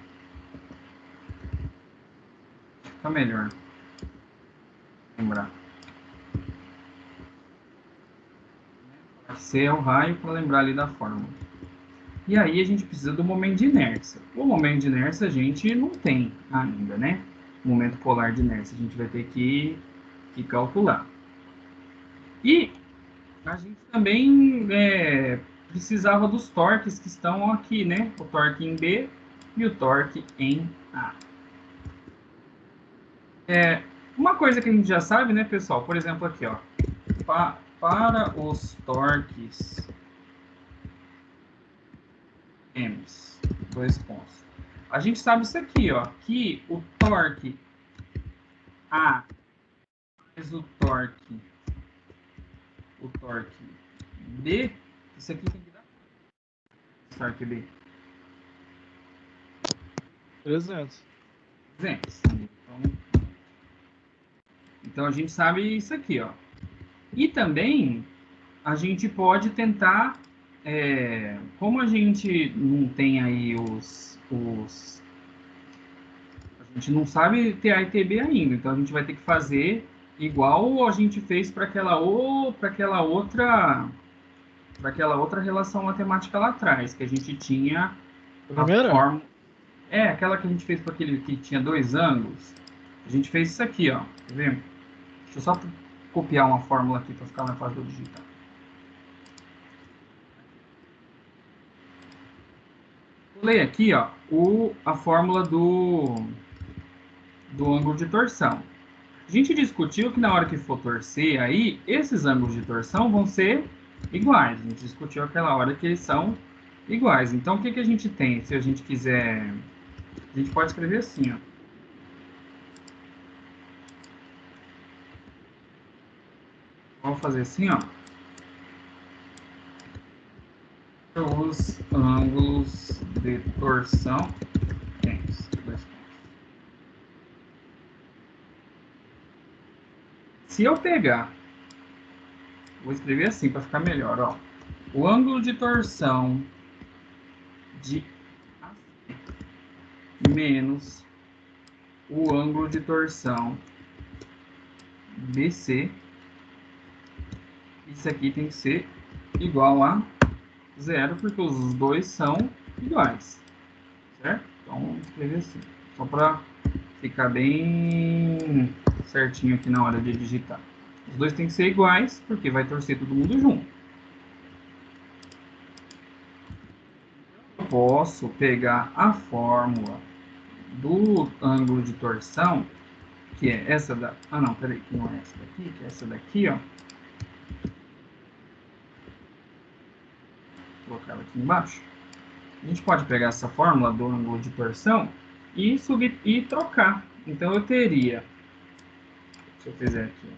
Fica melhor lembrar. C é o raio para lembrar ali da fórmula. E aí a gente precisa do momento de inércia. O momento de inércia a gente não tem ainda, né? O momento polar de inércia a gente vai ter que calcular. E a gente também precisava dos torques que estão aqui, né? O torque em B e o torque em A. Uma coisa que a gente já sabe, né, pessoal? Por exemplo, aqui, ó. Para os torques M, dois pontos. A gente sabe isso aqui, ó, que o torque A mais o torque B, isso aqui tem que dar torque B. 300. Então a gente sabe isso aqui, ó. E também a gente pode tentar, como a gente não tem aí a gente não sabe TA e TB ainda, então a gente vai ter que fazer igual a gente fez para aquela outra relação matemática lá atrás, que a gente tinha a fórmula. Aquela que a gente fez para aquele que tinha dois ângulos. A gente fez isso aqui, ó. Tá vendo? Deixa eu só copiar uma fórmula aqui para ficar mais fácil de digitar. Vou ler aqui, ó, a fórmula do ângulo de torção. A gente discutiu que na hora que for torcer aí, esses ângulos de torção vão ser iguais. A gente discutiu aquela hora que eles são iguais. Então, o que a gente tem? Se a gente quiser... A gente pode escrever assim, ó. Vamos fazer assim, ó. Os ângulos de torção tem dois pontos. Se eu pegar, vou escrever assim para ficar melhor, ó. o ângulo de torção de AC menos o ângulo de torção BC, isso aqui tem que ser igual a 0, porque os dois são iguais, certo? Então, vamos escrever assim, só para ficar bem certinho aqui na hora de digitar. Os dois têm que ser iguais, porque vai torcer todo mundo junto. Eu posso pegar a fórmula do ângulo de torção, que é essa da... Ah, não, peraí, que não é essa daqui, que é essa daqui, ó. Vou colocar ela aqui embaixo. A gente pode pegar essa fórmula do ângulo de torção e subir e trocar. Então eu teria, se eu fizer aqui,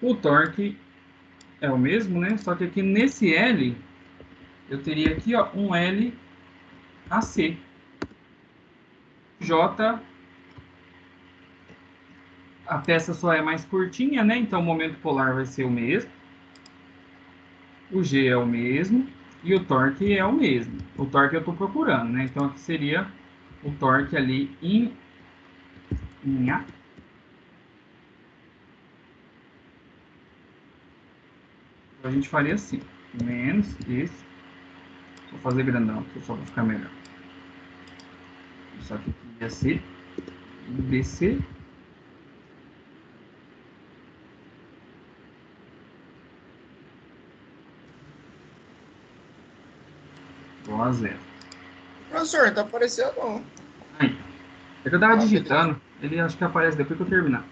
o torque é o mesmo, né? Só que aqui nesse L eu teria aqui, ó, um L AC. J, a peça só é mais curtinha, né? Então o momento polar vai ser o mesmo. O G é o mesmo e o torque é o mesmo. O torque eu estou procurando, né? Então aqui seria o torque ali em A. Então a gente faria assim, menos esse. Vou fazer grandão aqui só para ficar melhor. Isso aqui ia ser BC igual a 0. Professor, tá aparecendo não. Aí. É que eu tava digitando, ele acho que aparece depois que eu terminar.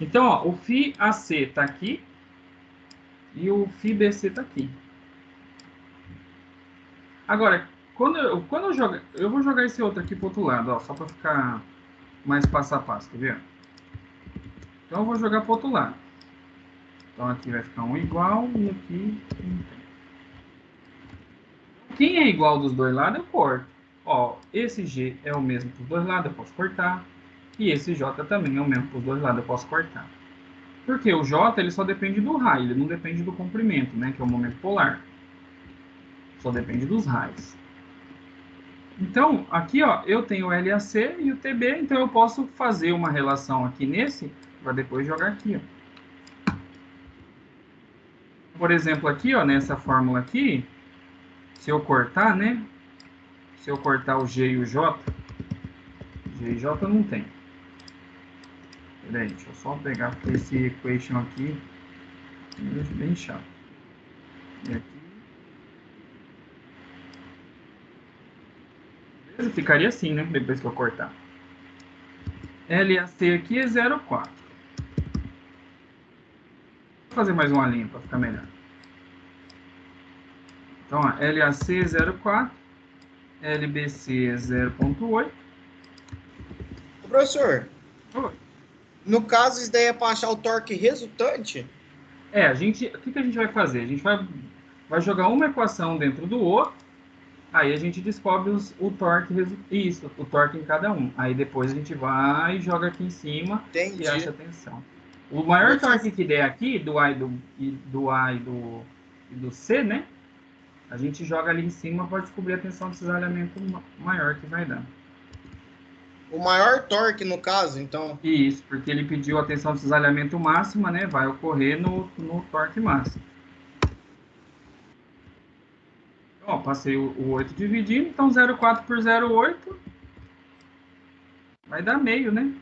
Então, ó, o φ AC tá aqui e o φ BC tá aqui. Agora, quando eu jogar, eu vou jogar esse outro aqui pro outro lado, ó, só para ficar mais passo a passo, tá vendo? Então eu vou jogar pro outro lado. Então aqui vai ficar um igual e aqui não tem. Quem é igual dos dois lados eu corto. Ó, esse G é o mesmo para os dois lados, eu posso cortar. E esse J também é o mesmo para os dois lados, eu posso cortar. Porque o J ele só depende do raio, ele não depende do comprimento, né, que é o momento polar. Só depende dos raios. Então, aqui ó, eu tenho o LAC e o TB, então eu posso fazer uma relação aqui nesse, para depois jogar aqui. Ó. Por exemplo, aqui ó, nessa fórmula aqui, se eu cortar, né? Se eu cortar o G e o J, G e J não tem. Peraí, deixa eu só pegar esse equation aqui, bem chato. E aqui. Beleza? Ficaria assim, né? Depois que eu cortar. LAC aqui é 0,4. Vou fazer mais uma linha para ficar melhor. Então, ó, LAC é 0,4. LBC é 0,8. Professor, Oi. no caso, isso daí é para achar o torque resultante? É, o que a gente vai fazer? A gente vai jogar uma equação dentro do outro, aí a gente descobre o torque, o torque em cada um. Aí depois a gente vai e joga aqui em cima. Entendi. E acha a tensão. O maior torque que der aqui, do A e do C, né? A gente joga ali em cima para descobrir a tensão de cisalhamento maior que vai dar. O maior torque, no caso, então? Isso, porque ele pediu a tensão de cisalhamento máxima, né? Vai ocorrer no torque máximo. Ó, passei o 8 dividindo, então 0,4 por 0,8 vai dar meio, né?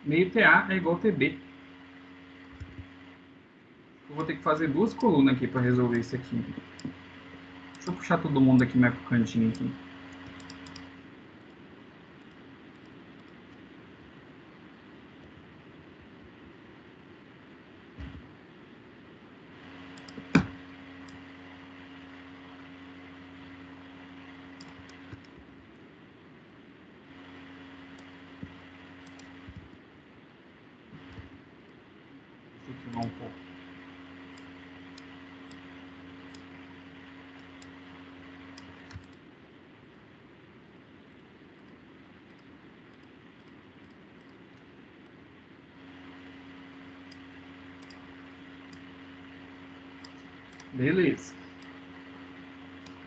Meio TA é igual a TB. Eu vou ter que fazer duas colunas aqui para resolver isso aqui. Deixa eu puxar todo mundo aqui mais pro cantinho aqui. Deixa eu filmar um pouco. Beleza.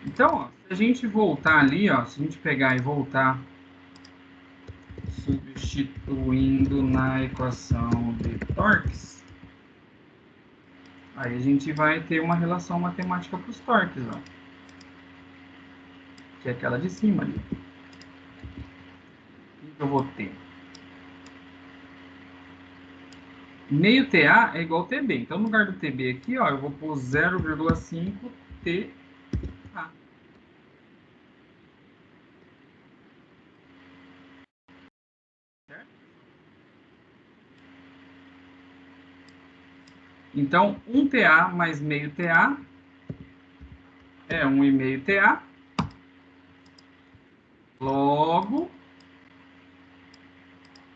Então, ó, se a gente voltar ali, ó, se a gente pegar e voltar substituindo na equação de torques, aí a gente vai ter uma relação matemática para os torques, ó, que é aquela de cima ali. O que eu vou ter? Meio TA é igual a TB. Então, no lugar do TB aqui, ó, eu vou pôr 0,5 TA. Certo? Então, 1 TA mais meio TA é 1,5 TA. Logo,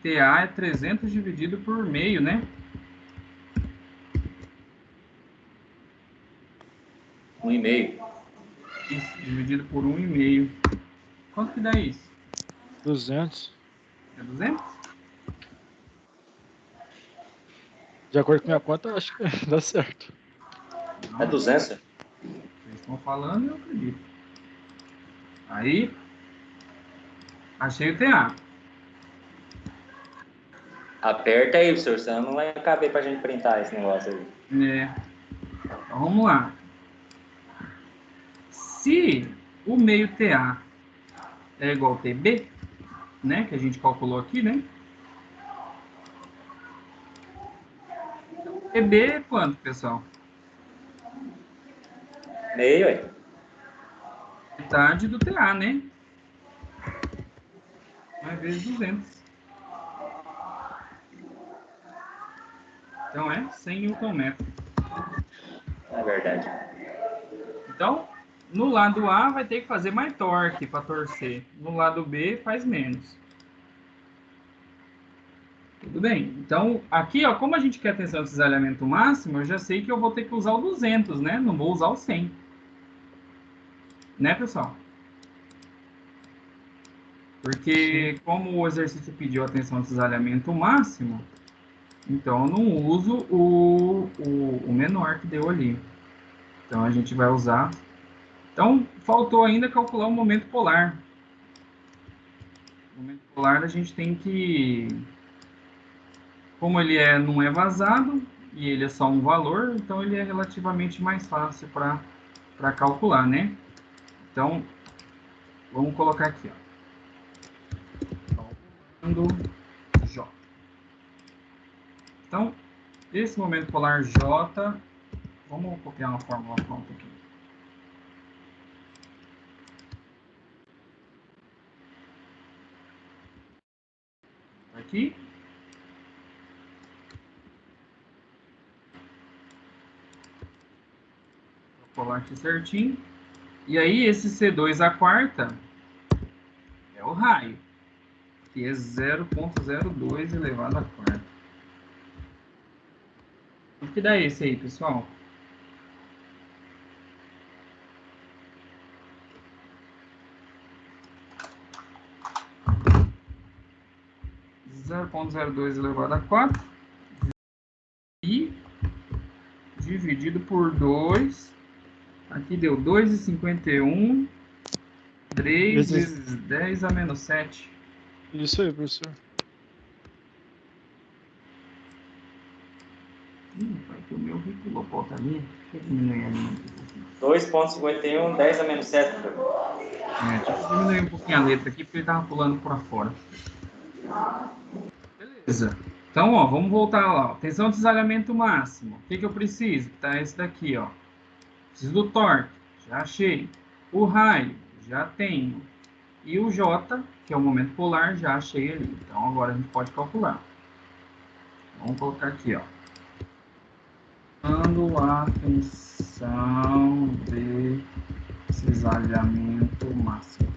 TA é 300 dividido por meio, né? Um e meio. Isso, dividido por 1,5. Quanto que dá isso? 200. É 200? De acordo com a minha conta, eu acho que dá certo. Não, é 200? Vocês estão falando, eu acredito. Aí, achei o TA. Aperta aí, professor, senão não vai caber pra gente printar esse negócio aí. É. Então, vamos lá. Se o meio TA é igual a TB, né, que a gente calculou aqui, né? TB é quanto, pessoal? Meio, aí. Metade do TA, né? Vai vezes 200. Então, é 100 Nm. É verdade. Então, no lado A vai ter que fazer mais torque para torcer. No lado B faz menos. Tudo bem. Então, aqui, ó, como a gente quer tensão de cisalhamento máximo, eu já sei que eu vou ter que usar o 200, né? Não vou usar o 100. Né, pessoal? Porque como o exercício pediu a tensão de cisalhamento máximo, então eu não uso o menor que deu ali. Então, a gente vai usar... Então, faltou ainda calcular o momento polar. O momento polar a gente tem que... Como ele não é vazado e ele é só um valor, então ele é relativamente mais fácil para calcular, né? Então, vamos colocar aqui, ó. Calculando J. Então, esse momento polar J, vamos copiar uma fórmula pronta aqui. Aqui. Vou colar aqui certinho. E aí, esse C2 a quarta é o raio, que é 0,02 elevado a quarta. O que dá esse aí, pessoal? Zero 0,02 elevado a 4 e dividido por 2. Aqui deu 2,51. 3 vezes 10 a menos 7. Isso aí, professor. Vai que o meu reculou a pauta ali. Deixa eu diminuir ali. 2,51, 10 a menos 7. Deixa eu diminuir um pouquinho a letra aqui, porque ele estava pulando para fora. Beleza. Então, ó, vamos voltar lá. Ó. Tensão de cisalhamento máximo. O que eu preciso? Tá esse daqui, ó. Preciso do torque. Já achei. O raio. Já tenho. E o J, que é o momento polar, já achei ali. Então, agora a gente pode calcular. Vamos colocar aqui, ó. Quando a tensão de cisalhamento máximo.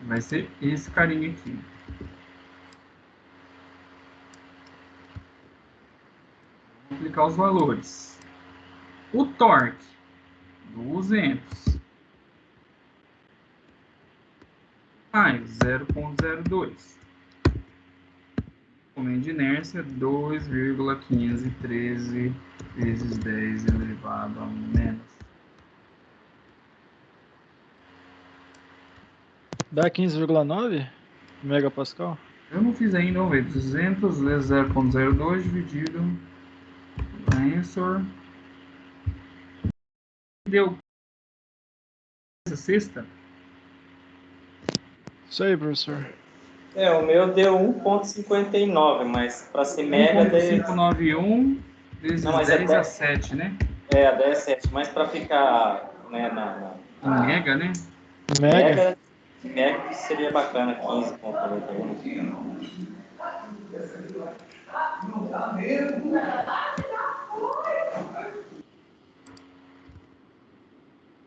Vai ser esse carinha aqui. Vou aplicar os valores. O torque, 200. Mais 0,02. Momento de inércia, 2,513 vezes 10 elevado a menos. Dá 15,9 megapascal? Eu não fiz ainda, vamos ver. 200 vezes 0,02 dividido answer. Deu essa sexta? Isso aí, professor. O meu deu 1,59, mas para ser mega... 1,591 vezes 10 a 7, né? A 10 a 7, mas para ficar, né, em mega, né? Mega seria bacana, 15,91.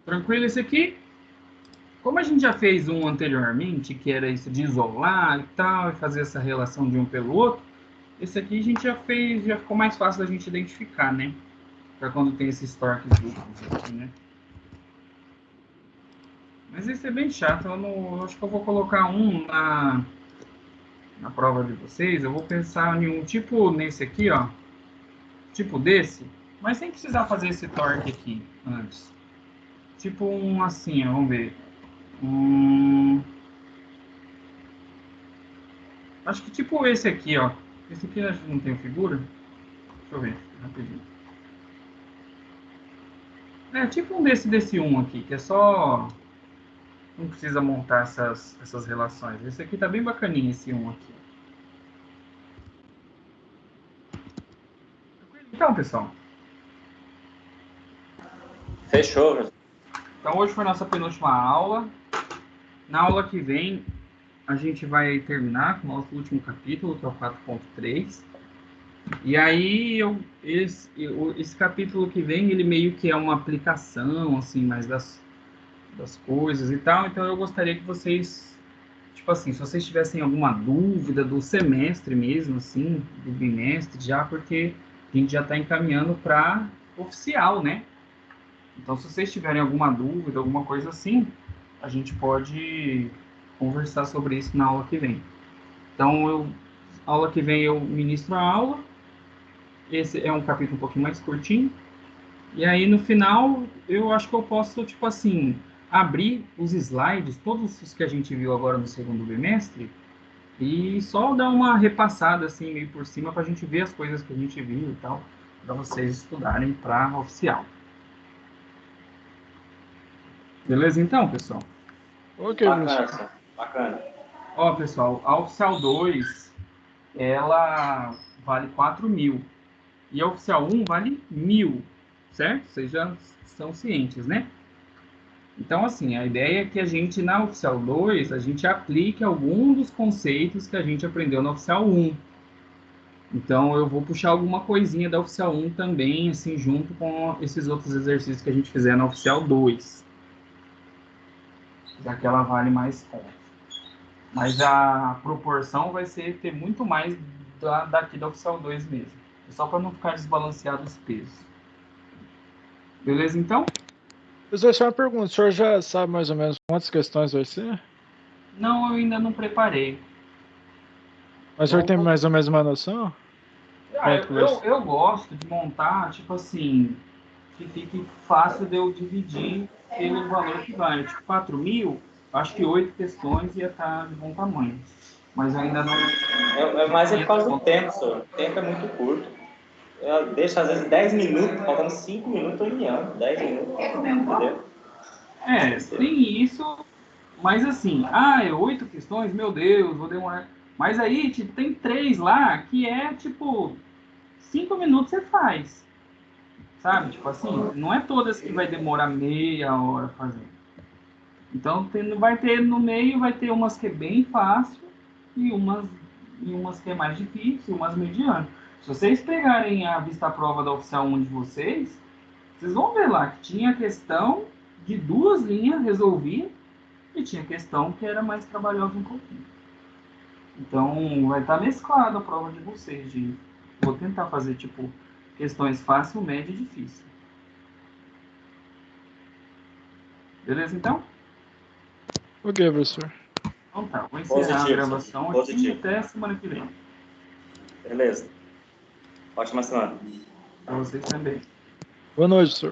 Tranquilo esse aqui? Como a gente já fez um anteriormente, que era isso de isolar e tal, e fazer essa relação de um pelo outro, esse aqui a gente já fez, já ficou mais fácil da gente identificar, né? Para quando tem esses torques duplos aqui, né? Mas esse é bem chato, eu acho que eu vou colocar um na prova de vocês. Eu vou pensar em um tipo nesse aqui, ó. Tipo desse, mas sem precisar fazer esse torque aqui antes. Tipo um assim, ó, vamos ver. Acho que tipo esse aqui, ó. Esse aqui acho que não tem figura. Deixa eu ver, rapidinho. Tipo um desse um aqui, que é só... Não precisa montar essas relações. Esse aqui tá bem bacaninho, esse um aqui. Então, pessoal. Fechou. Então, hoje foi a nossa penúltima aula. Na aula que vem, a gente vai terminar com o nosso último capítulo, que é o 4.3. E aí, esse capítulo que vem, ele meio que é uma aplicação, assim, mais das coisas e tal. Então, eu gostaria que vocês, tipo assim, se vocês tivessem alguma dúvida do semestre mesmo, assim, do bimestre, já, porque a gente já está encaminhando para oficial, né? Então, se vocês tiverem alguma dúvida, alguma coisa assim, a gente pode conversar sobre isso na aula que vem. Então, aula que vem eu ministro a aula. Esse é um capítulo um pouquinho mais curtinho. E aí, no final, eu acho que eu posso, tipo assim, abrir os slides, todos os que a gente viu agora no segundo bimestre, e só dar uma repassada, assim, meio por cima, para a gente ver as coisas que a gente viu e tal, para vocês estudarem para oficial. Beleza, então, pessoal? Ok, professor. Bacana. Ó, pessoal, a oficial 2, ela vale 4.000. E a oficial 1 vale 1.000, certo? Vocês já são cientes, né? Então, assim, a ideia é que a gente, na oficial 2, a gente aplique algum dos conceitos que a gente aprendeu na oficial 1. Então, eu vou puxar alguma coisinha da oficial 1 também, assim, junto com esses outros exercícios que a gente fizer na oficial 2. Já que ela vale mais pontos. Mas a proporção vai ser ter muito mais daqui da oficial 2 mesmo. Só para não ficar desbalanceado os pesos. Beleza, então? Professor, só uma pergunta. O senhor já sabe mais ou menos quantas questões vai ser? Não, eu ainda não preparei. Mas o senhor tem mais ou menos uma noção? Eu gosto de montar, tipo assim, que fique fácil de eu dividir pelo valor que vale. Tipo, 4.000, acho que 8 questões ia estar de bom tamanho. Mas ainda não... É mais por causa do tempo, senhor. O tempo é muito curto. Eu deixo, às vezes, 10 minutos, faltando 5 minutos, eu enviando. 10 minutos, entendeu? Tem isso, mas assim, 8 questões, meu Deus, vou demorar. Mas aí, tipo, tem 3 lá que é, tipo, 5 minutos você faz. Sabe? Tipo assim, não é todas que vai demorar meia hora fazendo. Então, vai ter no meio, vai ter umas que é bem fácil e umas que é mais difícil, umas medianas. Se vocês pegarem a vista prova da oficial 1 de vocês vão ver lá que tinha questão de 2 linhas, resolvia, e tinha questão que era mais trabalhosa um pouquinho. Então, vai estar mesclado a prova de vocês. Vou tentar fazer, tipo, questões fácil, média e difícil. Beleza, então? Ok, professor. Então tá, vou encerrar a gravação aqui e até semana que vem. Beleza. Ótima semana. Para vocês também. Boa noite, senhor.